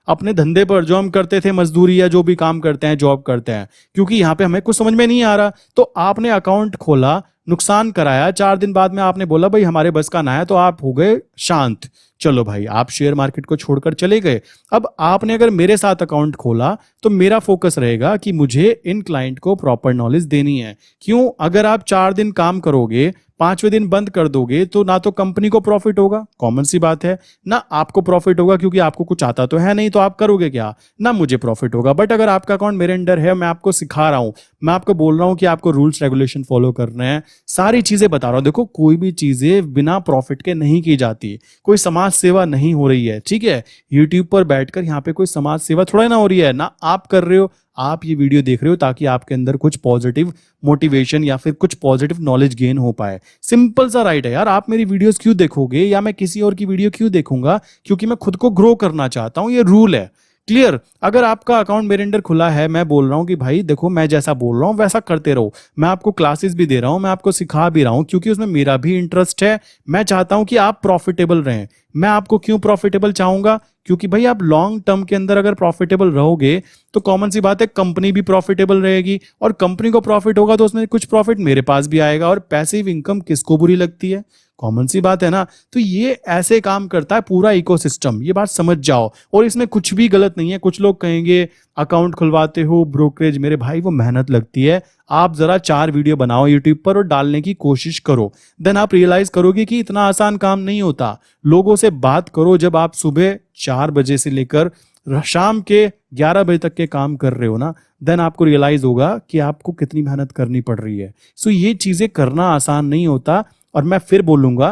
अपने धंधे पर जो हम करते थे, मजदूरी या जो भी काम करते हैं, जॉब करते हैं, क्योंकि यहाँ पे हमें कुछ समझ में नहीं आ रहा। तो आपने अकाउंट खोला, नुकसान कराया, 4 दिन बाद में आपने बोला भाई हमारे बस का ना है, तो आप हो गए शांत। चलो भाई, आप शेयर मार्केट को छोड़कर चले गए। अब आपने अगर मेरे साथ अकाउंट खोला तो मेरा फोकस रहेगा कि मुझे इन क्लाइंट को प्रॉपर नॉलेज देनी है। क्यों? अगर आप 4 दिन काम करोगे, 5वें दिन बंद कर दोगे, तो ना तो कंपनी को प्रॉफिट होगा, कॉमन सी बात है, ना आपको प्रॉफिट होगा, क्योंकि आपको कुछ आता तो है नहीं, तो आप करोगे क्या, ना मुझे प्रॉफिट होगा। बट अगर आपका अकाउंट मेरे अंडर है, मैं आपको सिखा रहा हूं, मैं आपको बोल रहा हूं कि आपको रूल्स रेगुलेशन फॉलो करने हैं, सारी चीजें बता रहा हूं। देखो कोई भी चीजें बिना प्रॉफिट के नहीं की जाती। कोई समाज सेवा नहीं हो रही है, ठीक है, यूट्यूब पर बैठकर यहाँ पे कोई समाज सेवा थोड़ा ना हो रही है, ना आप कर रहे हो। आप ये वीडियो देख रहे हो ताकि आपके अंदर कुछ पॉजिटिव मोटिवेशन या फिर कुछ पॉजिटिव नॉलेज गेन हो पाए। सिंपल सा राइट है यार। आप मेरी वीडियोस क्यों देखोगे या मैं किसी और की वीडियो क्यों देखूंगा? क्योंकि मैं खुद को ग्रो करना चाहता हूं, ये रूल है। क्लियर? अगर आपका अकाउंट मेरे अंडर खुला है, मैं बोल रहा हूं कि भाई देखो मैं जैसा बोल रहा हूं वैसा करते रहो। मैं आपको क्लासेस भी दे रहा हूं, मैं आपको सिखा भी रहा हूं, क्योंकि उसमें मेरा भी इंटरेस्ट है। मैं चाहता हूं कि आप प्रॉफिटेबल रहें। मैं आपको क्यों प्रॉफिटेबल चाहूंगा? क्योंकि भाई आप लॉन्ग टर्म के अंदर अगर प्रॉफिटेबल रहोगे तो कॉमन सी बात है, कंपनी भी प्रॉफिटेबल रहेगी, और कंपनी को प्रॉफिट होगा तो उसमें कुछ प्रॉफिट मेरे पास भी आएगा। और पैसिव इनकम किसको बुरी लगती है? कॉमन सी बात है ना। तो ये ऐसे काम करता है पूरा इकोसिस्टम, ये बात समझ जाओ। और इसमें कुछ भी गलत नहीं है। कुछ लोग कहेंगे अकाउंट खुलवाते हो ब्रोकरेज, मेरे भाई वो मेहनत लगती है। आप जरा 4 वीडियो बनाओ यूट्यूब पर और डालने की कोशिश करो, देन आप रियलाइज करोगे कि इतना आसान काम नहीं होता। लोगों से बात करो। जब आप सुबह 4 बजे से लेकर शाम के 11 बजे तक के काम कर रहे हो ना, देन आपको रियलाइज होगा कि आपको कितनी मेहनत करनी पड़ रही है। सो ये चीजें करना आसान नहीं होता। और मैं फिर बोलूंगा,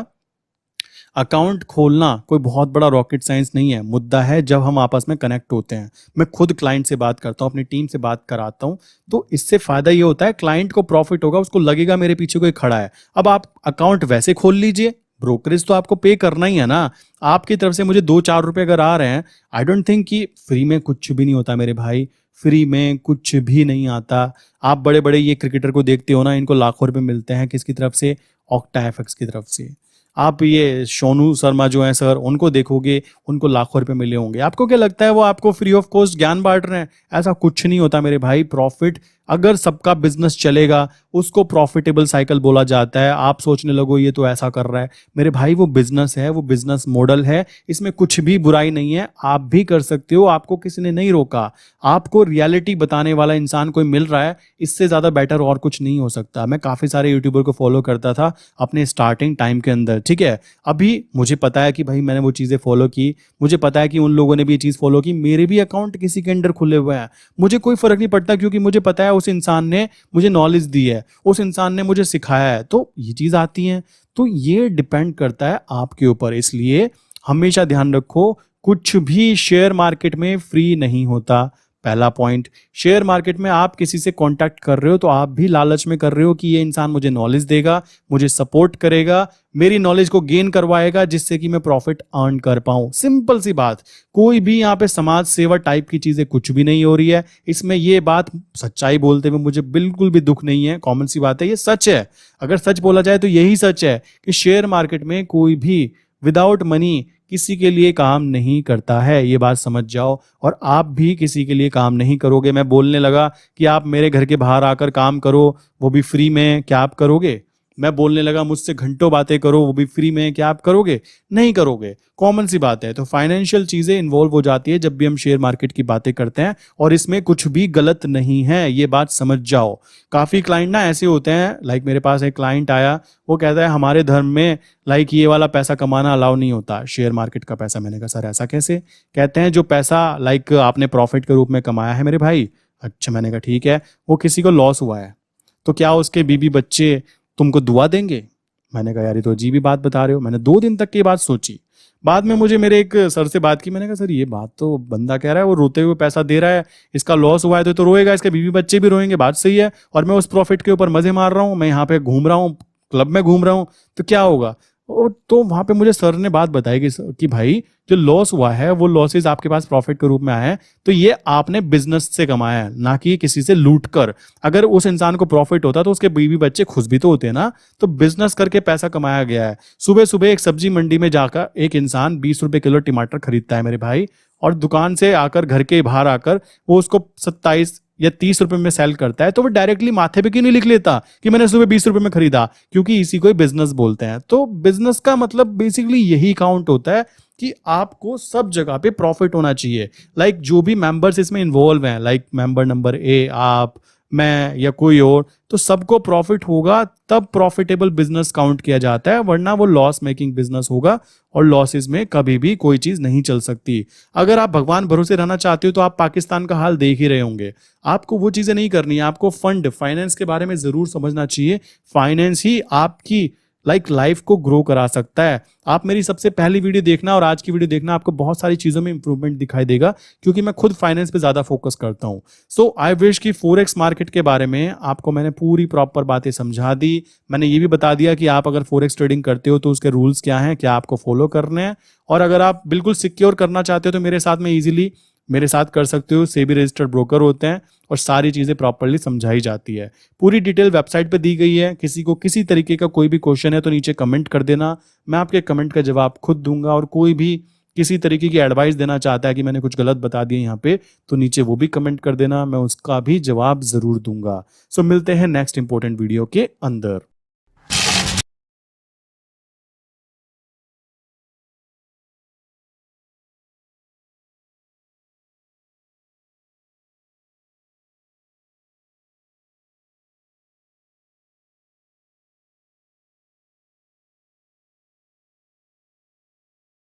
अकाउंट खोलना कोई बहुत बड़ा रॉकेट साइंस नहीं है। मुद्दा है जब हम आपस में कनेक्ट होते हैं। मैं खुद क्लाइंट से बात करता हूं, अपनी टीम से बात कराता हूं, तो इससे फायदा ये होता है, क्लाइंट को प्रॉफिट होगा, उसको लगेगा मेरे पीछे कोई खड़ा है। अब आप अकाउंट वैसे खोल लीजिए, ब्रोकरेज तो आपको पे करना ही है ना। आपकी तरफ से मुझे 2-4 रुपए अगर आ रहे हैं, आई डोंट थिंक कि फ्री में कुछ भी नहीं होता मेरे भाई। फ्री में कुछ भी नहीं आता। आप बड़े बड़े ये क्रिकेटर को देखते हो ना, इनको लाखों रुपए मिलते हैं, किसकी तरफ से? ऑक्टा एफएक्स की तरफ से। आप ये सोनू शर्मा जो हैं सर, उनको देखोगे, उनको लाखों रुपए मिले होंगे। आपको क्या लगता है वो आपको फ्री ऑफ कॉस्ट ज्ञान बांट रहे हैं? ऐसा कुछ नहीं होता मेरे भाई। प्रॉफिट, अगर सबका बिजनेस चलेगा उसको प्रॉफिटेबल साइकिल बोला जाता है। आप सोचने लगो ये तो ऐसा कर रहा है, मेरे भाई वो बिजनेस है, वो बिजनेस मॉडल है, इसमें कुछ भी बुराई नहीं है। आप भी कर सकते हो, आपको किसी ने नहीं रोका। आपको रियलिटी बताने वाला इंसान कोई मिल रहा है, इससे ज्यादा बेटर और कुछ नहीं हो सकता। मैं काफी सारे यूट्यूबर को फॉलो करता था अपने स्टार्टिंग टाइम के अंदर, ठीक है। अभी मुझे पता है कि भाई मैंने वो चीजें फॉलो की, मुझे पता है कि उन लोगों ने भी ये चीज फॉलो की। मेरे भी अकाउंट किसी के अंडर खुले हुए हैं, मुझे कोई फर्क नहीं पड़ता, क्योंकि मुझे पता है उस इंसान ने मुझे नॉलेज दी है, उस इंसान ने मुझे सिखाया है, तो ये चीज आती है। तो ये डिपेंड करता है आपके ऊपर। इसलिए हमेशा ध्यान रखो, कुछ भी शेयर मार्केट में फ्री नहीं होता। पहला पॉइंट, शेयर मार्केट में आप किसी से कांटेक्ट कर रहे हो तो आप भी लालच में कर रहे हो कि ये इंसान मुझे नॉलेज देगा, मुझे सपोर्ट करेगा, मेरी नॉलेज को गेन करवाएगा, जिससे कि मैं प्रॉफिट अर्न कर पाऊं। सिंपल सी बात। कोई भी यहाँ पे समाज सेवा टाइप की चीजें कुछ भी नहीं हो रही है इसमें। ये बात सच्चाई बोलते हुए मुझे बिल्कुल भी दुख नहीं है, कॉमन सी बात है, ये सच है। अगर सच बोला जाए तो यही सच है कि शेयर मार्केट में कोई भी विदाउट मनी किसी के लिए काम नहीं करता है, ये बात समझ जाओ। और आप भी किसी के लिए काम नहीं करोगे। मैं बोलने लगा कि आप मेरे घर के बाहर आकर काम करो, वो भी फ्री में, क्या आप करोगे? मैं बोलने लगा मुझसे घंटों बातें करो, वो भी फ्री में, क्या आप करोगे? नहीं करोगे। कॉमन सी बात है। तो फाइनेंशियल चीजें इन्वॉल्व हो जाती है जब भी हम शेयर मार्केट की बातें करते हैं, और इसमें कुछ भी गलत नहीं है, ये बात समझ जाओ। काफी क्लाइंट ना ऐसे होते हैं, लाइक मेरे पास एक क्लाइंट आया, वो कहता है हमारे धर्म में लाइक ये वाला पैसा कमाना अलाउ नहीं होता, शेयर मार्केट का पैसा। मैंने कहा सर ऐसा कैसे? कहते हैं जो पैसा लाइक आपने प्रॉफिट के रूप में कमाया है मेरे भाई। अच्छा, मैंने कहा ठीक है, वो किसी को लॉस हुआ है तो क्या उसके बीबी बच्चे तुमको दुआ देंगे? मैंने कहा यार ये तो अजीब ही बात बता रहे हो। मैंने 2 दिन तक की बात सोची। बाद में मुझे मेरे एक सर से बात की। मैंने कहा सर ये बात तो बंदा कह रहा है वो रोते हुए पैसा दे रहा है, इसका लॉस हुआ है तो रोएगा, इसके बीवी बच्चे भी रोएंगे, बात सही है, और मैं उस प्रॉफिट के ऊपर मजे मार रहा हूँ, मैं यहाँ पे घूम रहा हूँ, क्लब में घूम रहा हूँ, तो क्या होगा? और तो वहां पे मुझे सर ने बात बताई कि भाई जो लॉस हुआ है वो लॉसेस आपके पास प्रॉफिट के रूप में आए हैं, तो ये आपने बिजनेस से कमाया है, ना कि किसी से लूट कर। अगर उस इंसान को प्रॉफिट होता तो उसके बीवी बच्चे खुश भी तो होते ना। तो बिजनेस करके पैसा कमाया गया है। सुबह सुबह एक सब्जी मंडी में जाकर एक इंसान 20 रुपए किलो टमाटर खरीदता है मेरे भाई, और दुकान से आकर घर के बाहर आकर वो उसको 27 या 30 रुपए में सेल करता है, तो वो डायरेक्टली माथे पे क्यों नहीं लिख लेता कि मैंने सुबह 20 रुपए में खरीदा? क्योंकि इसी को बिजनेस बोलते हैं। तो बिजनेस का मतलब बेसिकली यही काउंट होता है कि आपको सब जगह पे प्रॉफिट होना चाहिए। लाइक जो भी मेंबर्स इसमें इन्वॉल्व हैं, लाइक मेंबर नंबर ए, आप, मैं या कोई और, तो सबको प्रॉफिट होगा तब प्रॉफिटेबल बिजनेस काउंट किया जाता है, वरना वो लॉस मेकिंग बिजनेस होगा, और लॉसेस में कभी भी कोई चीज नहीं चल सकती। अगर आप भगवान भरोसे रहना चाहते हो तो आप पाकिस्तान का हाल देख ही रहे होंगे। आपको वो चीजें नहीं करनी है, आपको फाइनेंस के बारे में जरूर समझना चाहिए। फाइनेंस ही आपकी लाइफ को ग्रो करा सकता है। आप मेरी सबसे पहली वीडियो देखना और आज की वीडियो देखना, आपको बहुत सारी चीजों में इंप्रूवमेंट दिखाई देगा, क्योंकि मैं खुद फाइनेंस पे ज्यादा फोकस करता हूं। सो आई विश कि फोरेक्स मार्केट के बारे में आपको मैंने पूरी प्रॉपर बातें समझा दी। मैंने ये भी बता दिया कि आप अगर फोरेक्स ट्रेडिंग करते हो तो उसके रूल्स क्या हैं, क्या आपको फॉलो करने हैं, और अगर आप बिल्कुल सिक्योर करना चाहते हो तो मेरे साथ में इजीली मेरे साथ कर सकते हो। सेबी रजिस्टर्ड ब्रोकर होते हैं और सारी चीजें प्रॉपर्ली समझाई जाती है। पूरी डिटेल वेबसाइट पे दी गई है। किसी को किसी तरीके का कोई भी क्वेश्चन है तो नीचे कमेंट कर देना, मैं आपके कमेंट का जवाब खुद दूंगा। और कोई भी किसी तरीके की एडवाइस देना चाहता है कि मैंने कुछ गलत बता दिया यहाँ पे, तो नीचे वो भी कमेंट कर देना, मैं उसका भी जवाब जरूर दूंगा। सो मिलते हैं नेक्स्ट इंपॉर्टेंट वीडियो के अंदर।